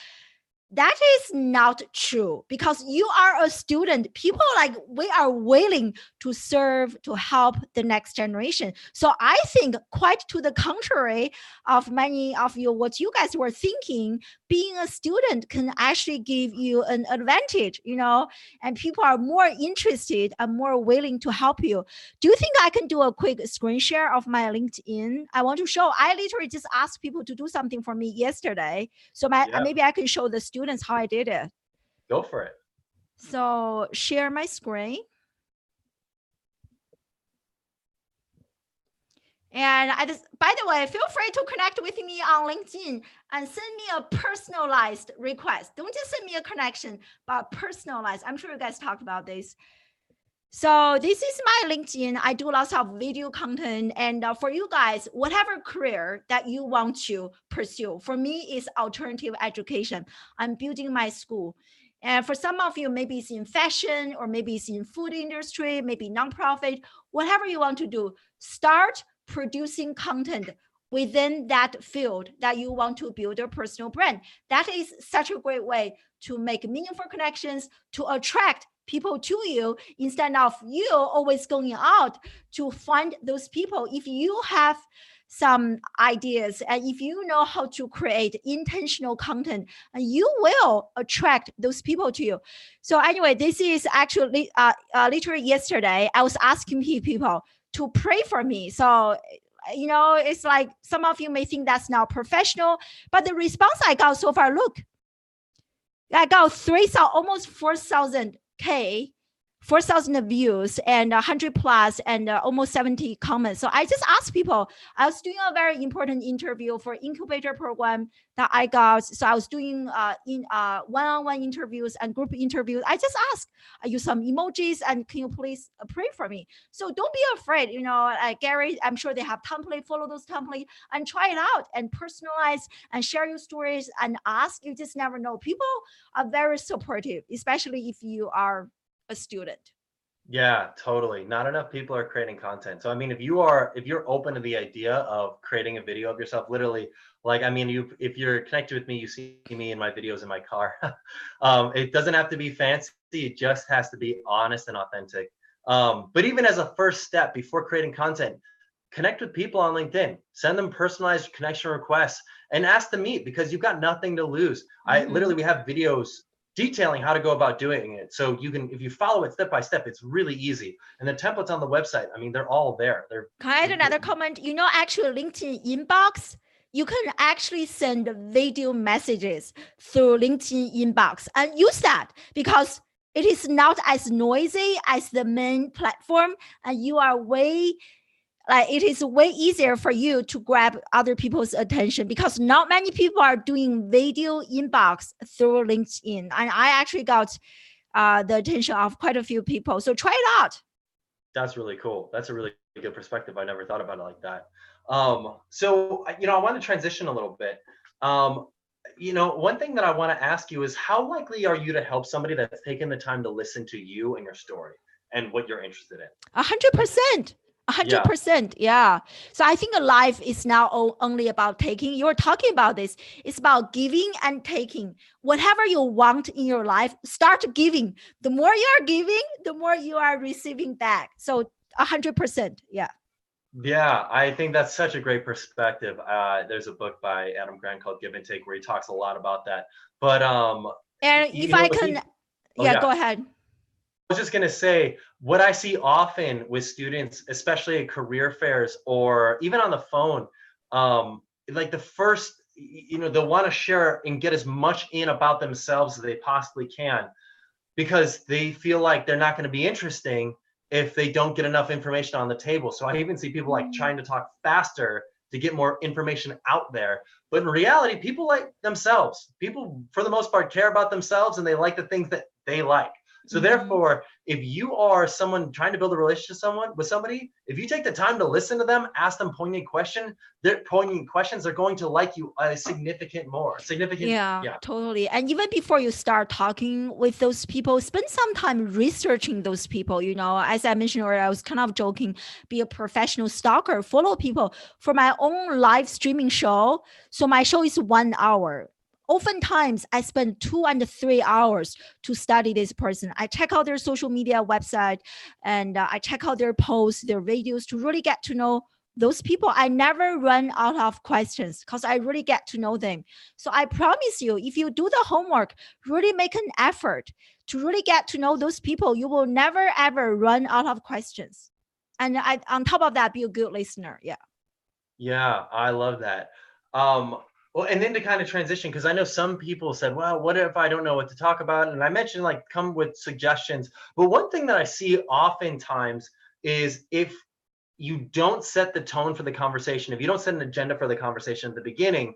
That is not true, because you are a student. People we are willing to serve, to help the next generation. So I think quite to the contrary of many of you, what you guys were thinking, being a student can actually give you an advantage, and people are more interested and more willing to help you. Do you think I can do a quick screen share of my LinkedIn? I want to show, I literally just asked people to do something for me yesterday. So maybe I can show the students how I did it. Go for it. So share my screen. And by the way, feel free to connect with me on LinkedIn and send me a personalized request. Don't just send me a connection, but personalized. I'm sure you guys talked about this. So this is my LinkedIn. I do lots of video content. And for you guys, whatever career that you want to pursue, for me, is alternative education. I'm building my school. And for some of you, maybe it's in fashion, or maybe it's in food industry, maybe nonprofit, whatever you want to do, start producing content within that field that you want to build your personal brand. That is such a great way to make meaningful connections, to attract people to you, instead of you always going out to find those people. If you have some ideas and if you know how to create intentional content, you will attract those people to you. So anyway, this is actually literally yesterday, I was asking people to pray for me. So, it's like some of you may think that's not professional, but the response I got so far, look, I got 3,000, almost 4,000 views and 100 plus and almost 70 comments. So I just asked people. I was doing a very important interview for incubator program that I got. So I was doing one-on-one interviews and group interviews. I just asked, I use some emojis, and can you please pray for me? So don't be afraid. Gary, I'm sure they have template. Follow those templates and try it out and personalize and share your stories and ask. You just never know. People are very supportive, especially if you are a student. Yeah, totally. Not enough people are creating content. So I mean, if you're open to the idea of creating a video of yourself, literally, like, I mean, if you're connected with me, you see me in my videos in my car. It doesn't have to be fancy. It just has to be honest and authentic. But even as a first step before creating content, connect with people on LinkedIn, send them personalized connection requests and ask to meet, because you've got nothing to lose. Mm-hmm. We have videos detailing how to go about doing it. So you can, if you follow it step by step, it's really easy. And the templates on the website, I mean, they're all there. Can I add another comment? Actually LinkedIn inbox, you can actually send video messages through LinkedIn inbox and use that, because it is not as noisy as the main platform, and you are it is way easier for you to grab other people's attention, because not many people are doing video inbox through LinkedIn. And I actually got the attention of quite a few people. So try it out. That's really cool. That's a really good perspective. I never thought about it like that. So, I want to transition a little bit. One thing that I want to ask you is, how likely are you to help somebody that's taken the time to listen to you and your story and what you're interested in? 100%. 100%. Yeah. So I think life is now only about taking. You're talking about this. It's about giving and taking. Whatever you want in your life, start giving. The more you are giving, the more you are receiving back. So 100%. Yeah. Yeah, I think that's such a great perspective. There's a book by Adam Grant called Give and Take, where he talks a lot about that. But and if I can, go ahead. I was just going to say, what I see often with students, especially at career fairs or even on the phone, like the first, they'll want to share and get as much in about themselves as they possibly can, because they feel like they're not going to be interesting if they don't get enough information on the table. So I even see people like trying to talk faster to get more information out there. But in reality, people like themselves. People, for the most part, care about themselves, and they like the things that they like. So therefore, if you are someone trying to build a relationship with somebody, if you take the time to listen to them, ask them poignant questions, they're going to like you significant. Yeah, totally. And even before you start talking with those people, spend some time researching those people. As I mentioned earlier, I was kind of joking, be a professional stalker, follow people. For my own live streaming show, so my show is 1 hour. Oftentimes, I spend 2 and 3 hours to study this person. I check out their social media website, and I check out their posts, their videos, to really get to know those people, I never run out of questions because I really get to know them. So I promise you, if you do the homework, really make an effort to really get to know those people, you will never ever run out of questions. And on top of that, be a good listener. Yeah. Yeah, I love that. Um, well, and then to kind of transition, because I know some people said, well, what if I don't know what to talk about? And I mentioned like come with suggestions. But one thing that I see oftentimes is if you don't set the tone for the conversation, if you don't set an agenda for the conversation at the beginning,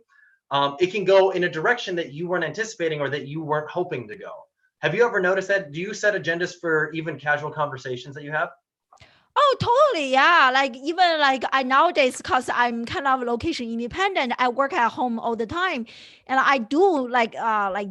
it can go in a direction that you weren't anticipating or that you weren't hoping to go. Have you ever noticed that? Do you set agendas for even casual conversations that you have? Oh, totally. Yeah. Like even like I nowadays, because I'm kind of location independent, I work at home all the time. And I do like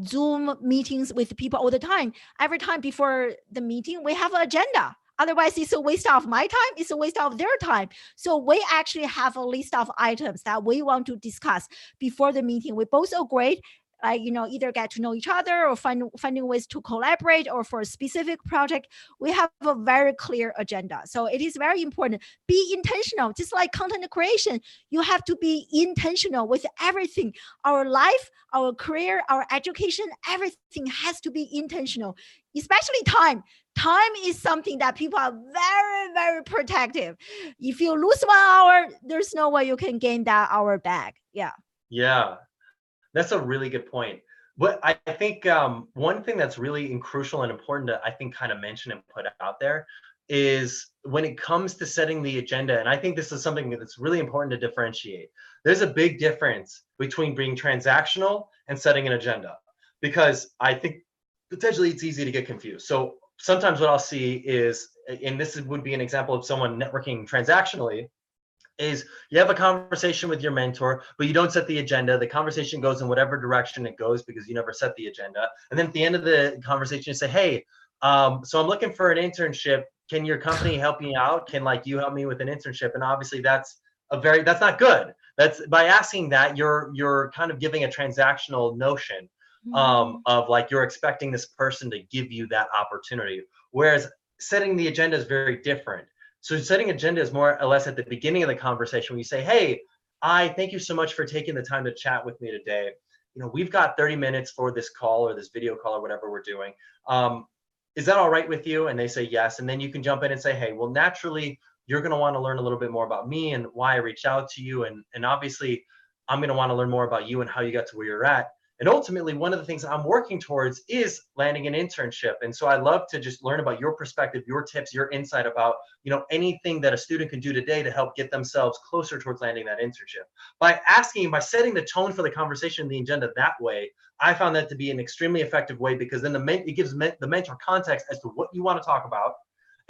Zoom meetings with people all the time. Every time before the meeting, we have an agenda. Otherwise, it's a waste of my time. It's a waste of their time. So we actually have a list of items that we want to discuss before the meeting. We both agree, like, either get to know each other or finding ways to collaborate, or for a specific project, we have a very clear agenda. So it is very important. Be intentional, just like content creation. You have to be intentional with everything. Our life, our career, our education, everything has to be intentional, especially time. Time is something that people are very, very protective. If you lose 1 hour, there's no way you can gain that hour back. Yeah. Yeah, that's a really good point. But I think one thing that's really crucial and important to, I think, kind of mention and put out there is when it comes to setting the agenda. And I think this is something that's really important to differentiate. There's a big difference between being transactional and setting an agenda, because I think potentially it's easy to get confused. So sometimes what I'll see is, and this would be an example of someone networking transactionally, is you have a conversation with your mentor, but you don't set the agenda. The conversation goes in whatever direction it goes because you never set the agenda. And then at the end of the conversation, you say, hey, so I'm looking for an internship. Can your company help me out? Can like you help me with an internship? And obviously that's not good. That's, by asking that, you're kind of giving a transactional notion of like you're expecting this person to give you that opportunity. Whereas setting the agenda is very different. So setting agenda is more or less at the beginning of the conversation when you say, hey, I thank you so much for taking the time to chat with me today. We've got 30 minutes for this call or this video call or whatever we're doing. Is that all right with you? And they say yes. And then you can jump in and say, hey, well, naturally, you're going to want to learn a little bit more about me and why I reached out to you. And obviously, I'm going to want to learn more about you and how you got to where you're at. And ultimately, one of the things I'm working towards is landing an internship. And so I love to just learn about your perspective, your tips, your insight about, anything that a student can do today to help get themselves closer towards landing that internship. By setting the tone for the conversation, the agenda that way, I found that to be an extremely effective way, because then it gives the mentor context as to what you want to talk about.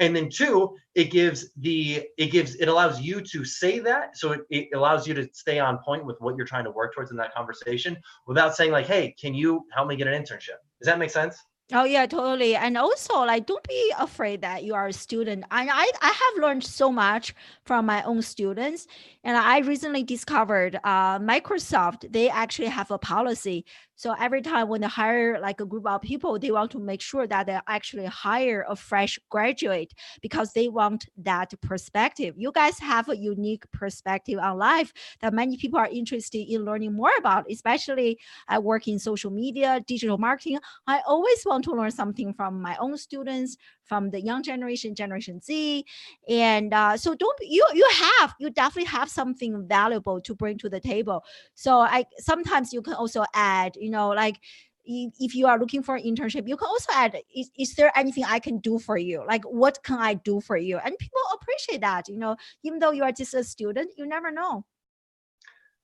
And then two, it allows you to say that. So it allows you to stay on point with what you're trying to work towards in that conversation without saying like, hey, can you help me get an internship? Does that make sense? Oh yeah, totally. And also, like, don't be afraid that you are a student. I have learned so much from my own students. And I recently discovered Microsoft, they actually have a policy. So every time when they hire like a group of people, they want to make sure that they actually hire a fresh graduate, because they want that perspective. You guys have a unique perspective on life that many people are interested in learning more about, especially I work in social media, digital marketing. I always want to learn something from my own students, from the young generation, Generation Z. And so you definitely have something valuable to bring to the table. So sometimes you can also add, like, if you are looking for an internship, you can also add, is there anything I can do for you? Like, what can I do for you? And people appreciate that, even though you are just a student, you never know.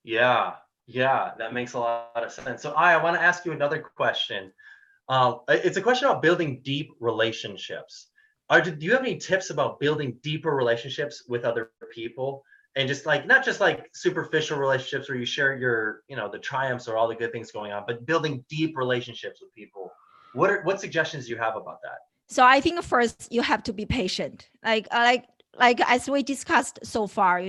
Yeah, that makes a lot of sense. So I want to ask you another question. It's a question about building deep relationships. Do you have any tips about building deeper relationships with other people? And just like, not just like superficial relationships where you share your, the triumphs or all the good things going on, but building deep relationships with people. What suggestions do you have about that? So I think first you have to be patient. Like like as we discussed so far,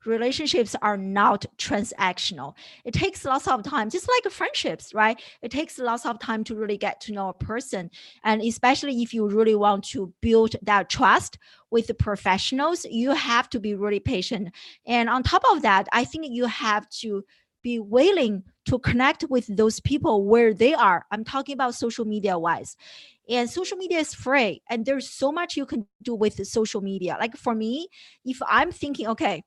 relationships are not transactional. It takes lots of time, just like friendships, right? It takes lots of time to really get to know a person. And especially if you really want to build that trust with the professionals, you have to be really patient. And on top of that, I think you have to be willing to connect with those people where they are. I'm talking about social media wise. And social media is free, and there's so much you can do with the social media. Like for me, if I'm thinking, okay,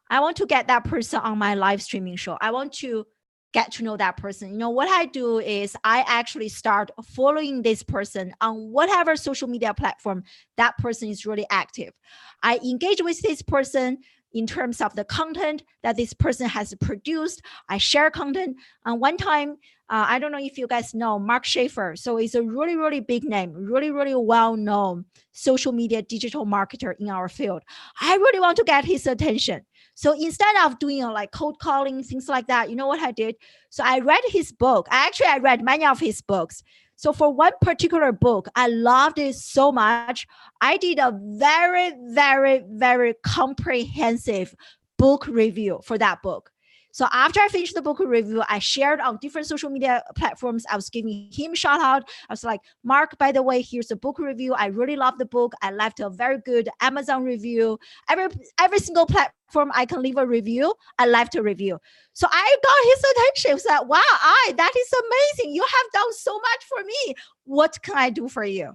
I want to get that person on my live streaming show, I want to get to know that person. What I do is I actually start following this person on whatever social media platform that person is really active. I engage with this person in terms of the content that this person has produced. I share content. And one time, I don't know if you guys know Mark Schaefer. So he's a really, really big name, really, really well-known social media digital marketer in our field. I really want to get his attention. So instead of doing like cold calling, things like that, you know what I did? So I read his book. I read many of his books. So for one particular book, I loved it so much. I did a very, very, very comprehensive book review for that book. So after I finished the book review, I shared on different social media platforms. I was giving him a shout out. I was like, Mark, by the way, here's a book review. I really love the book. I left a very good Amazon review. Every single platform I can leave a review, I left a review. So I got his attention. He was like, wow, that is amazing. You have done so much for me. What can I do for you?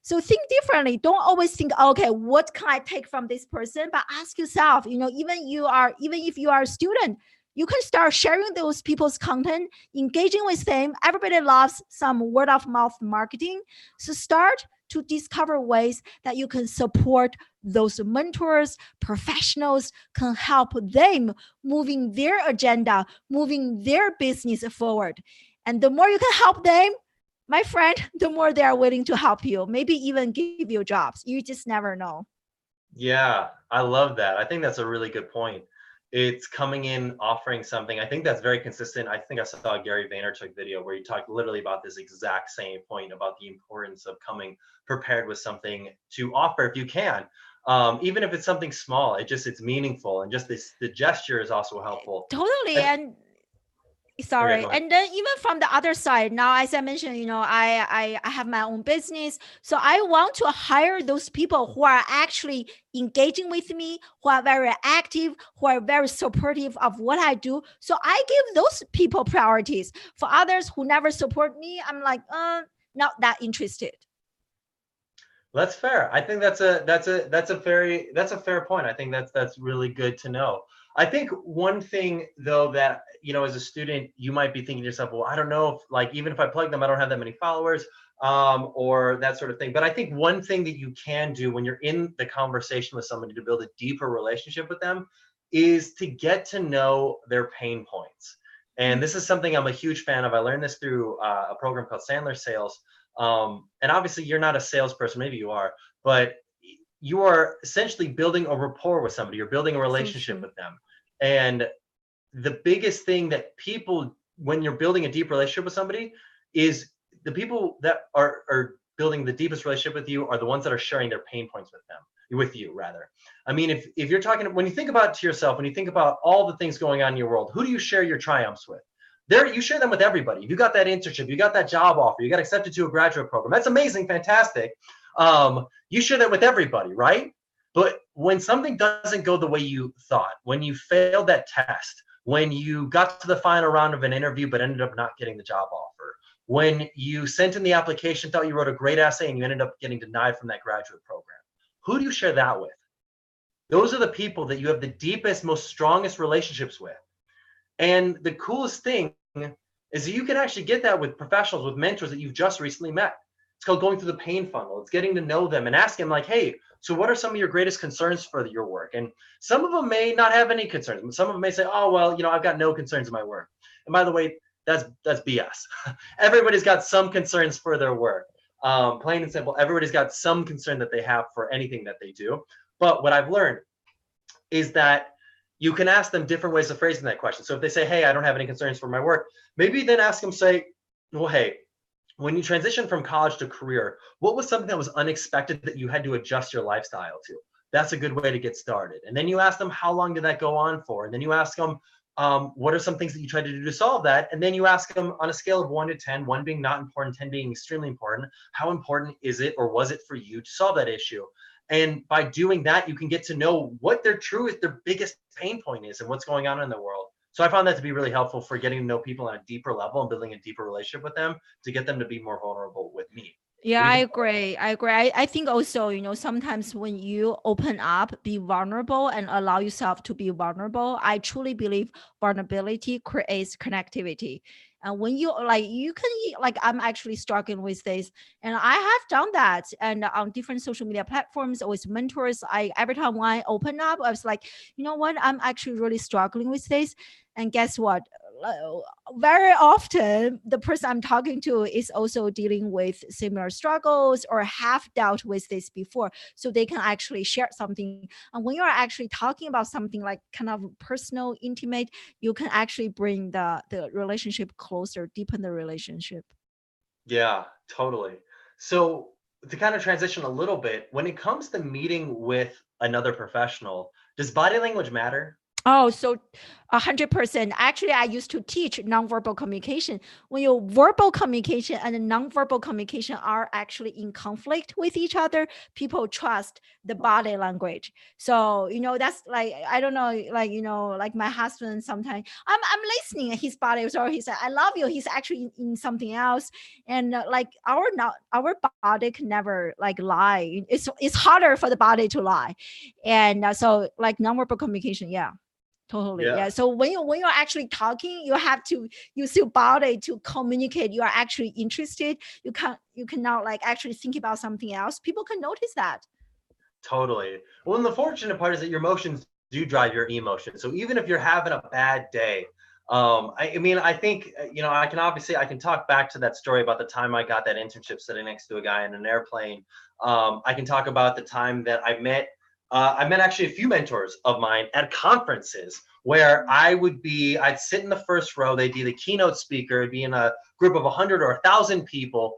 So think differently. Don't always think, okay, what can I take from this person? But ask yourself, even if you are a student, you can start sharing those people's content, engaging with them. Everybody loves some word of mouth marketing. So start to discover ways that you can support those mentors, professionals, can help them moving their agenda, moving their business forward. And the more you can help them, my friend, the more they are willing to help you, maybe even give you jobs. You just never know. Yeah, I love that. I think that's a really good point. It's coming in, offering something. I think that's very consistent. I think I saw a Gary Vaynerchuk video where he talked literally about this exact same point about the importance of coming prepared with something to offer if you can. Even if it's something small, it's meaningful, and just the gesture is also helpful. Totally. And Okay, and then even from the other side, now as I mentioned, I have my own business, so I want to hire those people who are actually engaging with me, who are very active, who are very supportive of what I do. So I give those people priorities. For others who never support me, I'm like, not that interested. That's fair. I think that's a fair point. I think that's really good to know. I think one thing though that, as a student, you might be thinking to yourself, well, I don't know if, like, even if I plug them, I don't have that many followers, or that sort of thing. But I think one thing that you can do when you're in the conversation with somebody to build a deeper relationship with them is to get to know their pain points. And this is something I'm a huge fan of. I learned this through a program called Sandler Sales. And obviously you're not a salesperson, maybe you are, but you are essentially building a rapport with somebody. You're building a relationship with them. And the biggest thing that people, when you're building a deep relationship with somebody, is the people that are building the deepest relationship with you are the ones that are sharing their pain points with you rather. I mean, if you're talking, when you think about it to yourself, when you think about all the things going on in your world, who do you share your triumphs with? You share them with everybody. You got that internship, you got that job offer, you got accepted to a graduate program. That's amazing, fantastic. You share that with everybody, right? But when something doesn't go the way you thought, when you failed that test, when you got to the final round of an interview but ended up not getting the job offer, when you sent in the application, thought you wrote a great essay and you ended up getting denied from that graduate program, who do you share that with? Those are the people that you have the deepest, most strongest relationships with. And the coolest thing is that you can actually get that with professionals, with mentors that you've just recently met. It's called going through the pain funnel. It's getting to know them and asking them, like, hey, so what are some of your greatest concerns for your work? And some of them may not have any concerns. Some of them may say, oh, well, I've got no concerns in my work. And by the way, that's BS. Everybody's got some concerns for their work. Plain and simple, everybody's got some concern that they have for anything that they do. But what I've learned is that you can ask them different ways of phrasing that question. So if they say, hey, I don't have any concerns for my work, maybe then ask them, say, well, hey, when you transitioned from college to career, what was something that was unexpected that you had to adjust your lifestyle to? that's a good way to get started. And then you ask them, how long did that go on for? And then you ask them, what are some things that you tried to do to solve that? And then you ask them on a scale of 1 to 10, 1 being not important, 10 being extremely important, how important is it or was it for you to solve that issue? And by doing that, you can get to know what their biggest pain point is and what's going on in the world. So I found that to be really helpful for getting to know people on a deeper level and building a deeper relationship with them to get them to be more vulnerable with me. Yeah, I agree. I think also, sometimes when you open up, be vulnerable and allow yourself to be vulnerable, I truly believe vulnerability creates connectivity. And when you I'm actually struggling with this, and I have done that. And on different social media platforms with mentors, every time when I open up, I was like, you know what, I'm actually really struggling with this. And guess what? Very often the person I'm talking to is also dealing with similar struggles or have dealt with this before, so they can actually share something. And when you're actually talking about something like kind of personal, intimate, you can actually bring the relationship closer, deepen the relationship. Yeah, totally. So to kind of transition a little bit, when it comes to meeting with another professional, does body language matter? Oh, so 100%. Actually, I used to teach nonverbal communication. When your verbal communication and nonverbal communication are actually in conflict with each other, people trust the body language. So, that's like, I don't know, like, like my husband sometimes, I'm listening at his body, so he said, I love you. He's actually in something else. And like our body can never like lie. It's harder for the body to lie. And so like nonverbal communication, yeah. Totally. Yeah. Yeah. So when you're actually talking, you have to use your body to communicate. You are actually interested. You cannot like actually think about something else. People can notice that. Totally. Well, and the fortunate part is that your emotions do drive your emotions. So even if you're having a bad day, I mean, I think, I can talk back to that story about the time I got that internship sitting next to a guy in an airplane. I can talk about the time that I met actually a few mentors of mine at conferences where I'd sit in the first row. They'd be the keynote speaker. It'd be in a group of 100 or 1,000 people.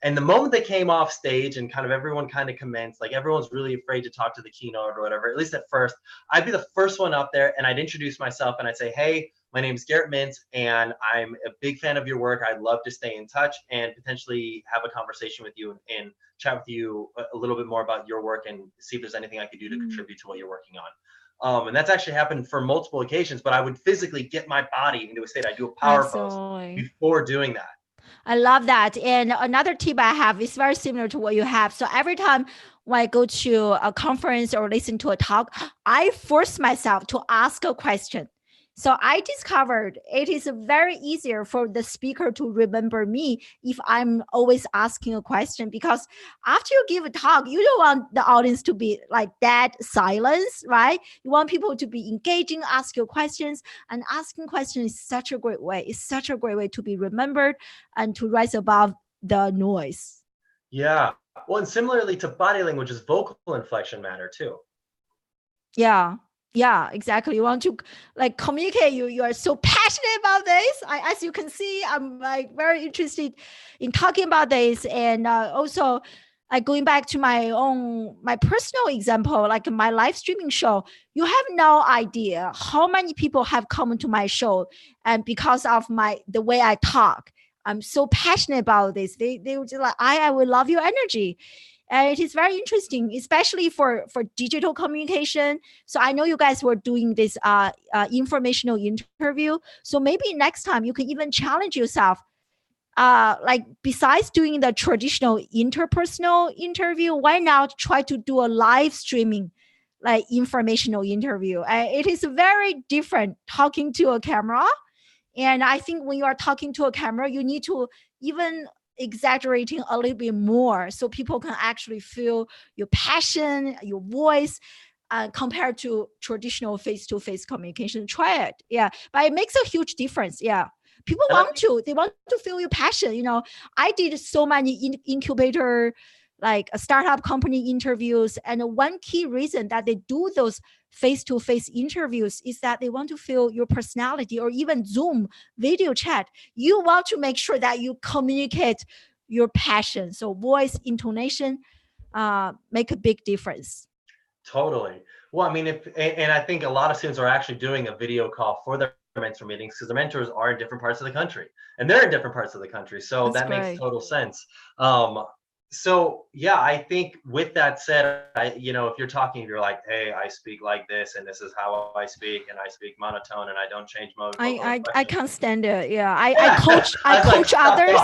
And the moment they came off stage and kind of everyone kind of commenced, like everyone's really afraid to talk to the keynote or whatever, at least at first, I'd be the first one up there and I'd introduce myself and I'd say, hey, my name is Garrett Mintz and I'm a big fan of your work. I'd love to stay in touch and potentially have a conversation with you and chat with you a little bit more about your work and see if there's anything I could do to contribute to what you're working on. And that's actually happened for multiple occasions, but I would physically get my body into a state. I do a power pose before doing that. I love that. And another tip I have is very similar to what you have. So every time when I go to a conference or listen to a talk, I force myself to ask a question. So I discovered it is very easier for the speaker to remember me if I'm always asking a question, because after you give a talk, you don't want the audience to be like dead silence, right? You want people to be engaging, ask your questions, and asking questions is such a great way. It's such a great way to be remembered and to rise above the noise. Yeah. Well, and similarly to body language, is vocal inflection matter too? Yeah. Yeah, exactly. You want to like communicate. You are so passionate about this. As you can see, I'm like very interested in talking about this, and also like going back to my personal example, like my live streaming show. You have no idea how many people have come to my show, and because of the way I talk, I'm so passionate about this. They were just like, I will love your energy. And it is very interesting, especially for digital communication. So I know you guys were doing this informational interview. So maybe next time you can even challenge yourself. Like besides doing the traditional interpersonal interview, why not try to do a live streaming, like informational interview? It is very different talking to a camera. And I think when you are talking to a camera, you need to even exaggerating a little bit more so people can actually feel your passion, your voice, compared to traditional face-to-face communication. Try it. Yeah. But it makes a huge difference. Yeah. People they want to feel your passion. I did so many incubator, like a startup company interviews. And one key reason that they do those face-to-face interviews is that they want to feel your personality, or even Zoom video chat. You want to make sure that you communicate your passion. So voice, intonation, make a big difference. Totally. Well, I mean, and I think a lot of students are actually doing a video call for their mentor meetings because their mentors are in different parts of the country and they're in different parts of the country. So That's that makes great. total sense. So yeah, I think with that said, if you're talking, if you're like, hey, I speak like this and this is how I speak and I speak monotone and I don't change vocal I inflection. can't stand it. Yeah. Yeah, I I was like, coach stop others.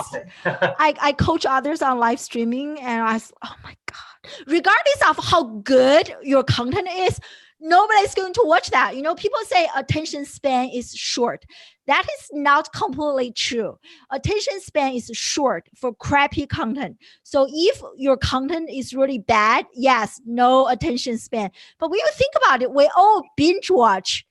talking. I coach others on live streaming and oh my God, regardless of how good your content is, nobody's going to watch that. People say attention span is short. That is not completely true. Attention span is short for crappy content. So if your content is really bad, yes, no attention span. But when you think about it, we all binge watch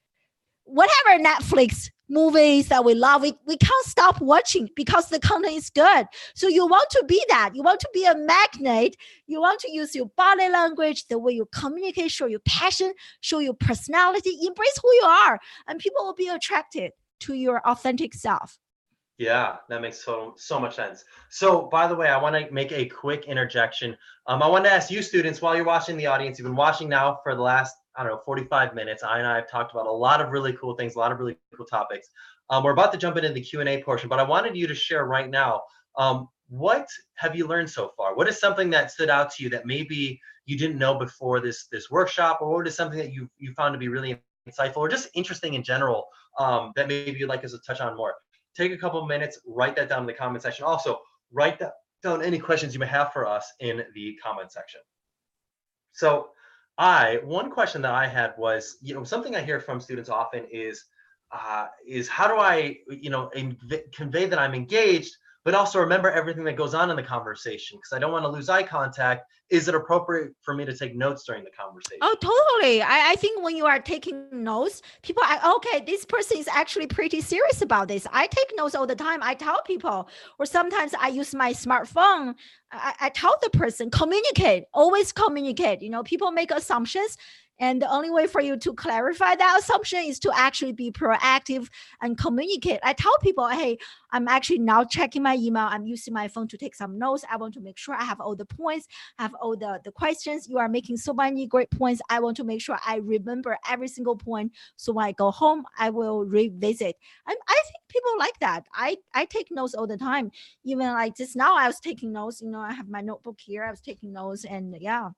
whatever Netflix movies that we love, we can't stop watching because the content is good. So you want to be that. You want to be a magnet. You want to use your body language, the way you communicate, show your passion, show your personality, embrace who you are, and people will be attracted to your authentic self. Yeah, that makes so much sense. So, by the way, I want to make a quick interjection. I want to ask you students, while you're watching the audience, you've been watching now for the last, I don't know, 45 minutes. I and I have talked about a lot of really cool things, a lot of really cool topics. We're about to jump into the Q&A portion, but I wanted you to share right now, what have you learned so far? What is something that stood out to you that maybe you didn't know before this workshop, or what is something that you found to be really insightful or just interesting in general, that maybe you'd like us to touch on more? Take a couple of minutes, write that down in the comment section. Also, write down any questions you may have for us in the comment section. So one question that I had was, something I hear from students often is how do I, convey that I'm engaged, but also remember everything that goes on in the conversation because I don't want to lose eye contact. Is it appropriate for me to take notes during the conversation? Oh, totally. I think when you are taking notes, people are, okay, this person is actually pretty serious about this. I take notes all the time. I tell people, or sometimes I use my smartphone. I tell the person, communicate, always communicate. People make assumptions. And the only way for you to clarify that assumption is to actually be proactive and communicate. I tell people, hey, I'm actually now checking my email. I'm using my phone to take some notes. I want to make sure I have all the points, have all the questions. You are making so many great points. I want to make sure I remember every single point. So when I go home, I will revisit. And I think people like that. I take notes all the time. Even like just now, I was taking notes. I have my notebook here. I was taking notes and yeah.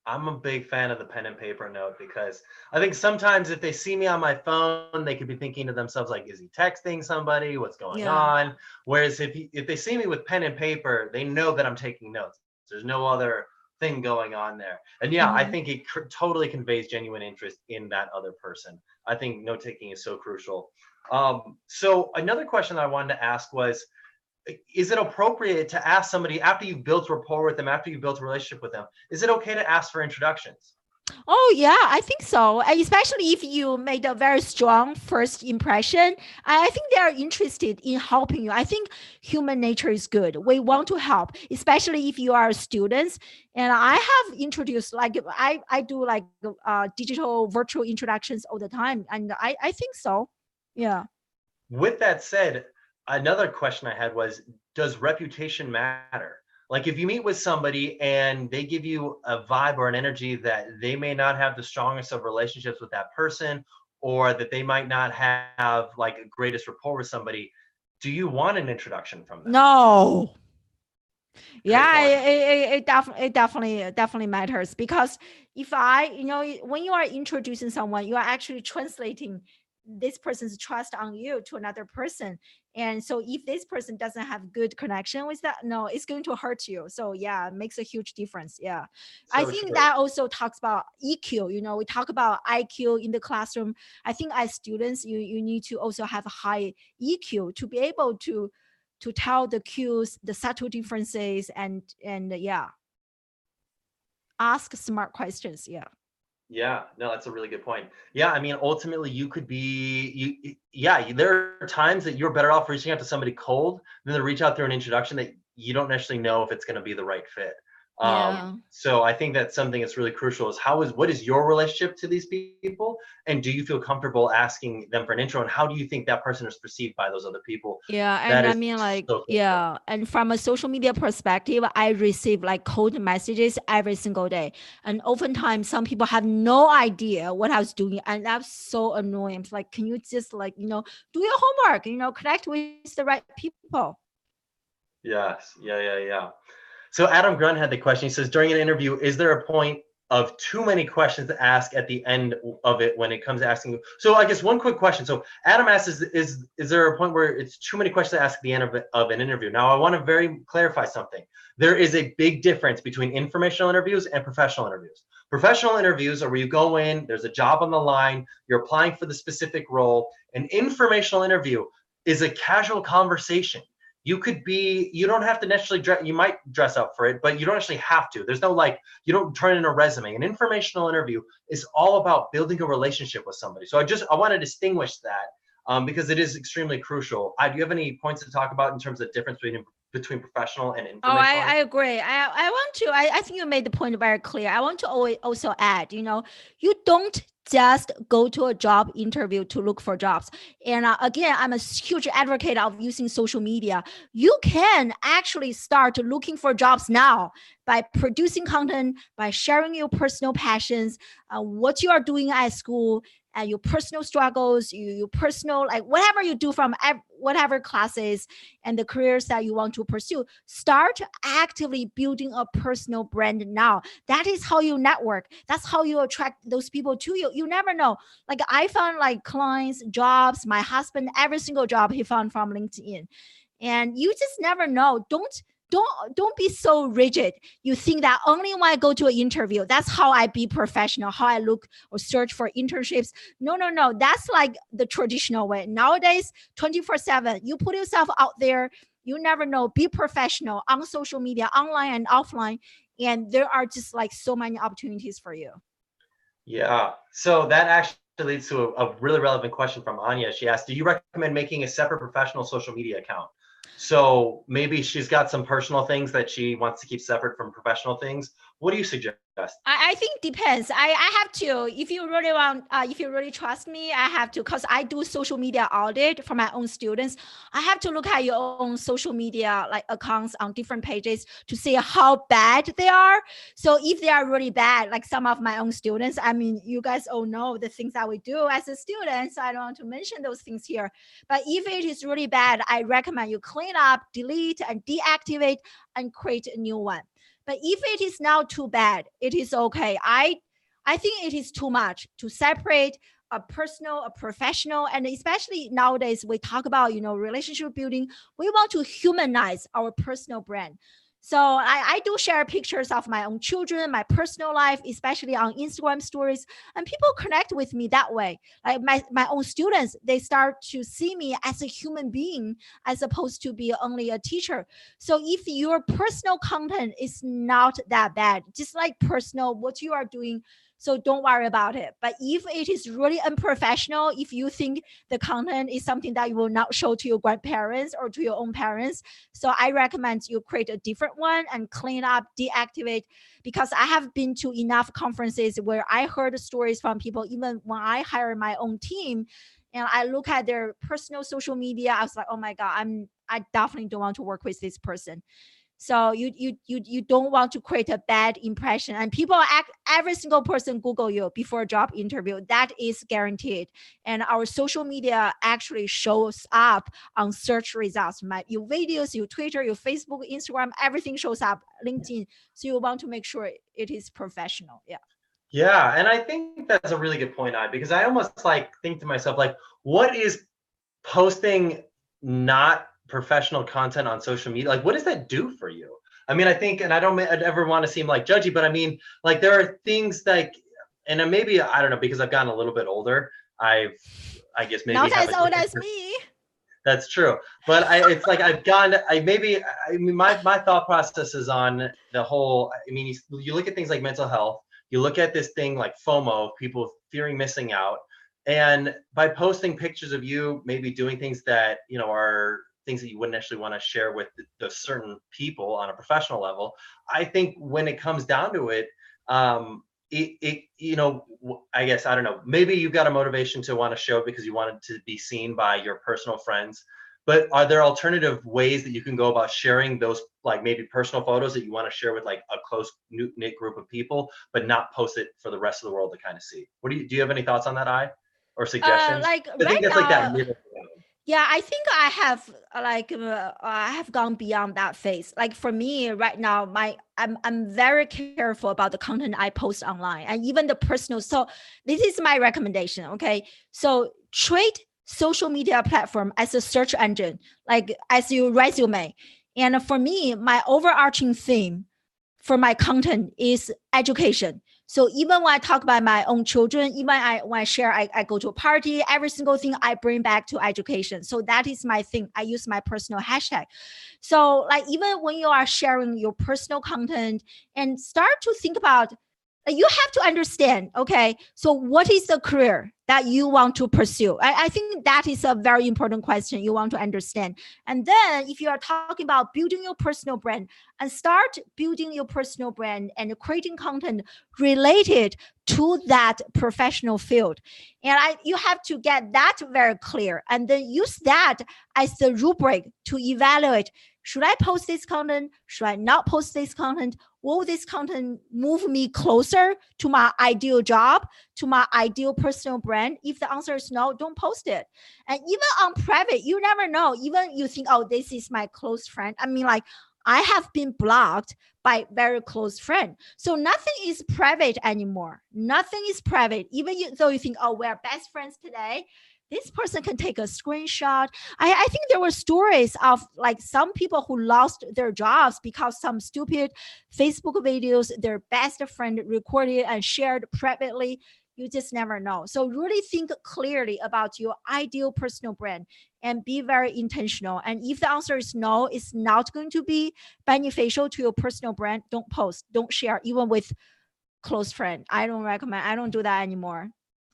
I'm a big fan of the pen and paper note because I think sometimes if they see me on my phone, they could be thinking to themselves, like, is he texting somebody? What's going on? Whereas if they see me with pen and paper, they know that I'm taking notes. There's no other thing going on there. And yeah, I think it totally conveys genuine interest in that other person. I think note taking is so crucial. So another question I wanted to ask was, is it appropriate to ask somebody after you've built rapport with them, after you've built a relationship with them, is it okay to ask for introductions? Oh, yeah, I think so. Especially if you made a very strong first impression, I think they are interested in helping you. I think human nature is good. We want to help, especially if you are students. And I have introduced, like, I do like digital virtual introductions all the time. And I think so. Yeah. With that said, another question I had was, does reputation matter? Like if you meet with somebody and they give you a vibe or an energy that they may not have the strongest of relationships with that person, or that they might not have like a greatest rapport with somebody, do you want an introduction from them? No. Yeah, Great point. it definitely matters because if when you are introducing someone, you are actually translating this person's trust on you to another person. And so if this person doesn't have good connection with that, no, it's going to hurt you. So yeah, it makes a huge difference. Yeah. I So think true. that also talks about EQ. We talk about IQ in the classroom. I think as students, you need to also have a high EQ to be able to tell the cues, the subtle differences, and yeah, ask smart questions. Yeah. Yeah, no, that's a really good point. Yeah, I mean, ultimately, you could be, there are times that you're better off reaching out to somebody cold than to reach out through an introduction that you don't necessarily know if it's going to be the right fit. Yeah. So I think that's something that's really crucial is what is your relationship to these people? And do you feel comfortable asking them for an intro? And how do you think that person is perceived by those other people? Yeah, That and I is mean, like, so critical. yeah, and from a social media perspective, I receive like cold messages every single day, and oftentimes some people have no idea what I was doing, and that's so annoying. It's like, can you just like do your homework, connect with the right people. Yes. Yeah. So Adam Grunt had the question. He says, during an interview, is there a point of too many questions to ask at the end of it when it comes to asking? So I guess one quick question. So Adam asks, is there a point where it's too many questions to ask at the end of an interview? Now I want to very clarify something. There is a big difference between informational interviews and professional interviews. Professional interviews are where you go in, there's a job on the line, you're applying for the specific role. An informational interview is a casual conversation. You don't have to necessarily dress, you might dress up for it, but you don't actually have to. There's no like, you don't turn in a resume. An informational interview is all about building a relationship with somebody. So I want to distinguish that because it is extremely crucial. Do you have any points to talk about in terms of the difference between professional and Oh, informational? I agree. I want to, I think you made the point very clear. I want to always also add, you don't just go to a job interview to look for jobs. And again, I'm a huge advocate of using social media. You can actually start looking for jobs now by producing content, by sharing your personal passions, what you are doing at school, and your personal struggles, your personal, like whatever you do from whatever classes and the careers that you want to pursue. Start actively building a personal brand now. That is how you network. That's how you attract those people to you. You never know. Like I found like clients, jobs, my husband, every single job he found from LinkedIn. And you just never know. Don't be so rigid. You think that only when I go to an interview, that's how I be professional, how I look or search for internships. No. That's like the traditional way. Nowadays, 24/7, you put yourself out there. You never know. Be professional on social media, online and offline. And there are just like so many opportunities for you. Yeah. So that actually leads to a really relevant question from Anya. She asked, do you recommend making a separate professional social media account? So maybe she's got some personal things that she wants to keep separate from professional things. What do you suggest? I think depends. I have to, if you really want, if you really trust me, I have to, because I do social media audit for my own students. I have to look at your own social media like accounts on different pages to see how bad they are. So if they are really bad, like some of my own students, I mean, you guys all know the things that we do as a student, so I don't want to mention those things here. But if it is really bad, I recommend you clean up, delete, and deactivate, and create a new one. But if it is not too bad, it is okay. I think it is too much to separate a personal, a professional, and especially nowadays we talk about relationship building. We want to humanize our personal brand. So I do share pictures of my own children, my personal life, especially on Instagram stories, and people connect with me that way. Like my own students, they start to see me as a human being as opposed to be only a teacher. So if your personal content is not that bad, just like personal, what you are doing, so don't worry about it. But if it is really unprofessional, if you think the content is something that you will not show to your grandparents or to your own parents, so I recommend you create a different one and clean up, deactivate, because I have been to enough conferences where I heard stories from people, even when I hire my own team, and I look at their personal social media, I was like, oh my God, I definitely don't want to work with this person. So you don't want to create a bad impression. And every single person Google you before a job interview. That is guaranteed. And our social media actually shows up on search results. Your videos, your Twitter, your Facebook, Instagram, everything shows up. LinkedIn. So you want to make sure it is professional. Yeah. Yeah, and I think that's a really good point, because I almost like think to myself, like, what is posting not professional content on social media? Like, what does that do for you? I mean, I think, and I'd ever want to seem like judgy, but I mean, like, there are things like, and maybe, I don't know, because I've gotten a little bit older, I guess maybe Not have as a old different. as me. That's true, but it's like I've gone. I mean, my thought process is on the whole. I mean, you look at things like mental health. You look at this thing like FOMO, people fearing missing out, and by posting pictures of you maybe doing things that are things that you wouldn't actually want to share with the certain people on a professional level. I think when it comes down to it, I guess, I don't know, maybe you've got a motivation to want to show because you wanted to be seen by your personal friends, but are there alternative ways that you can go about sharing those, like maybe personal photos that you want to share with like a close knit group of people, but not post it for the rest of the world to kind of see? What do you have any thoughts on that, or suggestions? Like I think right that's like that now, middle. yeah, I think I have gone beyond that phase. Like for me right now, I'm very careful about the content I post online and even the personal. So this is my recommendation. Okay. So treat social media platform as a search engine, like as your resume. And for me, my overarching theme for my content is education. So even when I talk about my own children, even when I share, I go to a party, every single thing I bring back to education. So that is my thing. I use my personal hashtag. So like even when you are sharing your personal content and start to think about, you have to understand, okay, so what is the career that you want to pursue? I think that is a very important question you want to understand. And then if you are talking about building your personal brand, and start building your personal brand and creating content related to that professional field. And you have to get that very clear and then use that as the rubric to evaluate, should I post this content? Should I not post this content? Will this content move me closer to my ideal job, to my ideal personal brand? If the answer is no, don't post it. And even on private, you never know. Even you think, oh, this is my close friend. I mean, like, I have been blocked by very close friend. So nothing is private anymore. Nothing is private. Even though you think, oh, we're best friends today, this person can take a screenshot. I think there were stories of like some people who lost their jobs because some stupid Facebook videos their best friend recorded and shared privately. You just never know. So really think clearly about your ideal personal brand and be very intentional. And if the answer is no, it's not going to be beneficial to your personal brand, don't post, don't share, even with close friend. I don't recommend. I don't do that anymore.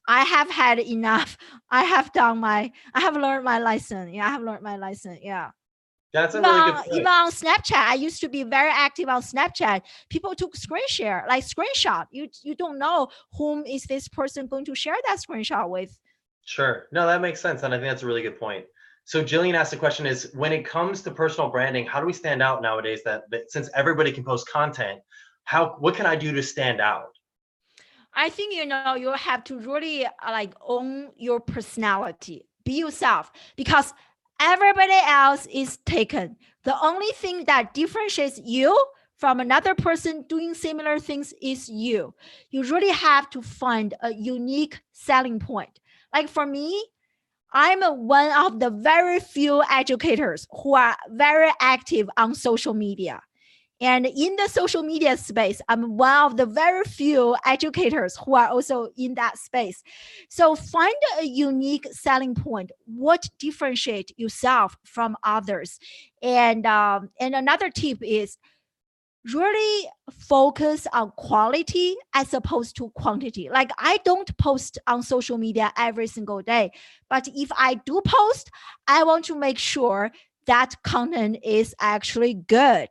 I have had enough. I have learned my lesson. Yeah, I have learned my lesson. Yeah. That's a really good Even point. on Snapchat, I used to be very active on Snapchat. People took screenshot. You don't know whom is this person going to share that screenshot with. Sure. No, that makes sense. And I think that's a really good point. So Jillian asked the question is, when it comes to personal branding, how do we stand out nowadays that since everybody can post content, what can I do to stand out? I think, you have to really like own your personality, be yourself, because everybody else is taken. The only thing that differentiates you from another person doing similar things is you. You really have to find a unique selling point. Like for me, I'm one of the very few educators who are very active on social media. And in the social media space, I'm one of the very few educators who are also in that space. So find a unique selling point. What differentiates yourself from others? And another tip is really focus on quality as opposed to quantity. Like I don't post on social media every single day, but if I do post, I want to make sure that content is actually good.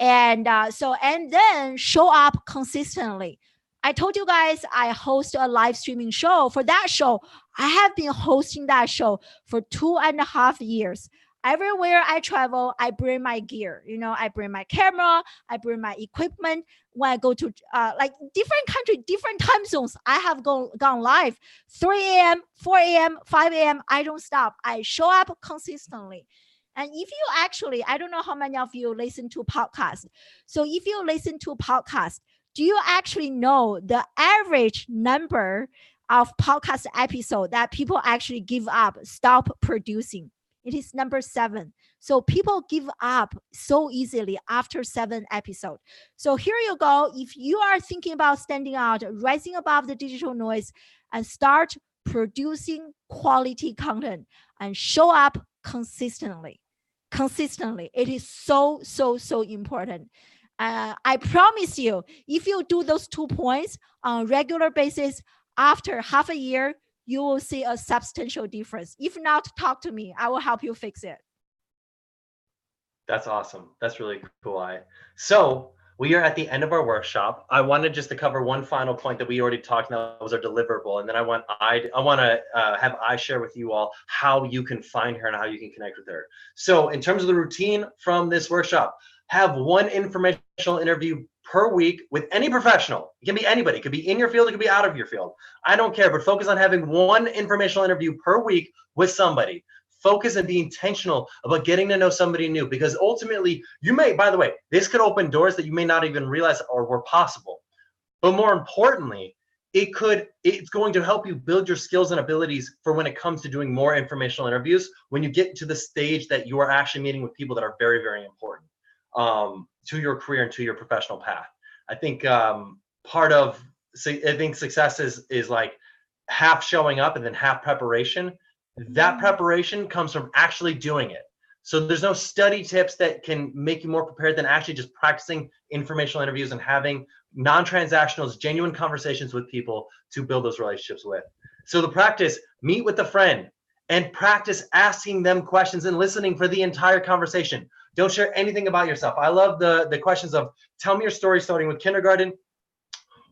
And then show up consistently. I told you guys I host a live streaming show. For that show, I have been hosting that show for 2.5 years. Everywhere I travel, I bring my gear. I bring my camera, I bring my equipment. When I go to like different country, different time zones, I have gone live 3 a.m., 4 a.m., 5 a.m. I don't stop. I show up consistently. And if you actually, I don't know how many of you listen to podcasts. So if you listen to podcasts, do you actually know the average number of podcast episode that people actually give up, stop producing? It is number 7. So people give up so easily after 7 episodes. So here you go. If you are thinking about standing out, rising above the digital noise, and start producing quality content and show up consistently. It is so important. I promise you, if you do those 2 points on a regular basis, after half a year, you will see a substantial difference. If not, talk to me. I will help you fix it. That's awesome. That's really cool. So we are at the end of our workshop. I wanted just to cover one final point that we already talked about, was our deliverable, and then I want to have I share with you all how you can find her and how you can connect with her. So in terms of the routine from this workshop, have one informational interview per week with any professional. It can be anybody. It could be in your field. It could be out of your field. I don't care, but focus on having one informational interview per week with somebody. Focus and be intentional about getting to know somebody new, because ultimately you may, by the way, this could open doors that you may not even realize or were possible. But more importantly, it's going to help you build your skills and abilities for when it comes to doing more informational interviews, when you get to the stage that you are actually meeting with people that are very, very important to your career and to your professional path. I think I think success is like half showing up and then half preparation. That preparation comes from actually doing it. So there's no study tips that can make you more prepared than actually just practicing informational interviews and having non-transactionals, genuine conversations with people to build those relationships with. So the practice, meet with a friend and practice asking them questions and listening for the entire conversation. Don't share anything about yourself. I love the questions of, tell me your story starting with kindergarten.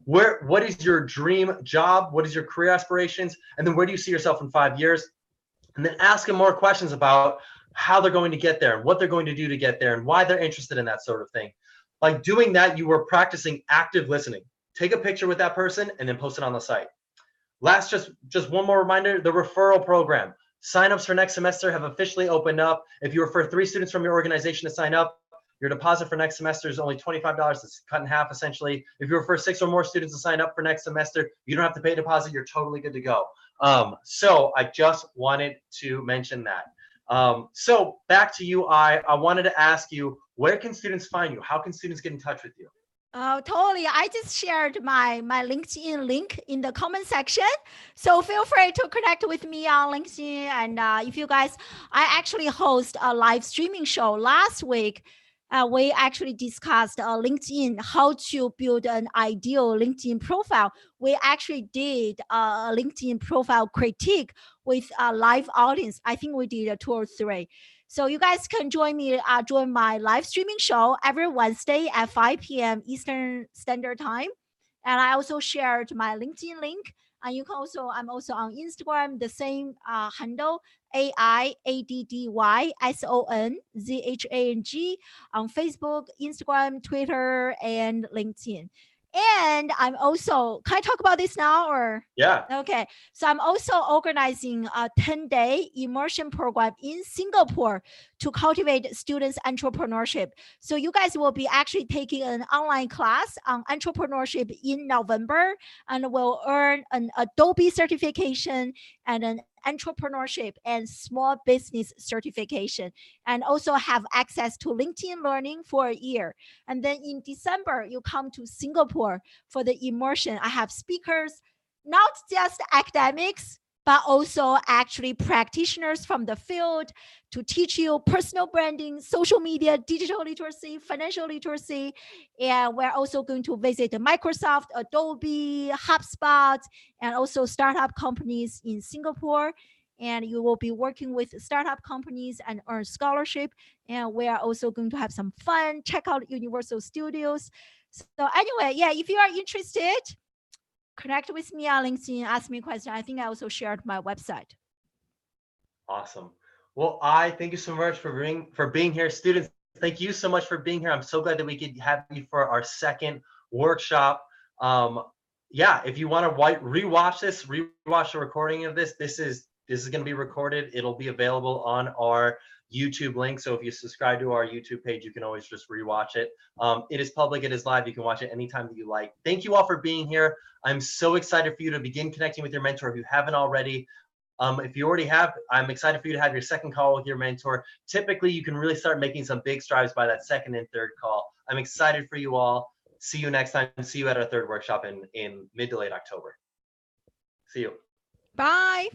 What is your dream job? What is your career aspirations? And then where do you see yourself in 5 years? And then ask them more questions about how they're going to get there and what they're going to do to get there and why they're interested in that sort of thing. By doing that, you were practicing active listening. Take a picture with that person and then post it on the site. Last, just one more reminder, the referral program. Signups for next semester have officially opened up. If you refer 3 students from your organization to sign up, your deposit for next semester is only $25. It's cut in half, essentially. If you refer 6 or more students to sign up for next semester, you don't have to pay a deposit. You're totally good to go. So I just wanted to mention that. So back to you, I wanted to ask you, where can students find you? How can students get in touch with you? Oh, totally. I just shared my LinkedIn link in the comment section. So feel free to connect with me on LinkedIn. And if you guys, I actually host a live streaming show last week. We actually discussed LinkedIn, how to build an ideal LinkedIn profile. We actually did a LinkedIn profile critique with a live audience. I think we did 2 or 3. So you guys can join me, join my live streaming show every Wednesday at 5 p.m. Eastern Standard Time. And I also shared my LinkedIn link. And you can also, I'm also on Instagram, the same handle, AIADDYSONZHANG, on Facebook, Instagram, Twitter, and LinkedIn. And I'm also, can I talk about this now or? Yeah. Okay. So I'm also organizing a 10-day immersion program in Singapore to cultivate students' entrepreneurship. So you guys will be actually taking an online class on entrepreneurship in November and will earn an Adobe certification and an entrepreneurship and small business certification, and also have access to LinkedIn Learning for a year. And then in December, you come to Singapore for the immersion. I have speakers, not just academics, but also actually practitioners from the field to teach you personal branding, social media, digital literacy, financial literacy. And we're also going to visit Microsoft, Adobe, HubSpot, and also startup companies in Singapore. And you will be working with startup companies and earn scholarship. And we are also going to have some fun. Check out Universal Studios. So anyway, yeah, if you are interested, connect with me on LinkedIn, ask me a question. I think I also shared my website. Awesome. Well, I thank you so much for being here. Students, thank you so much for being here. I'm so glad that we could have you for our second workshop. Yeah, if you want to rewatch the recording of this, this is going to be recorded. It'll be available on our YouTube link. So if you subscribe to our YouTube page, you can always just rewatch it. It is public, it is live. You can watch it anytime that you like. Thank you all for being here. I'm so excited for you to begin connecting with your mentor if you haven't already. If you already have, I'm excited for you to have your second call with your mentor. Typically, you can really start making some big strides by that second and third call. I'm excited for you all. See you next time. See you at our third workshop in mid to late October. See you. Bye.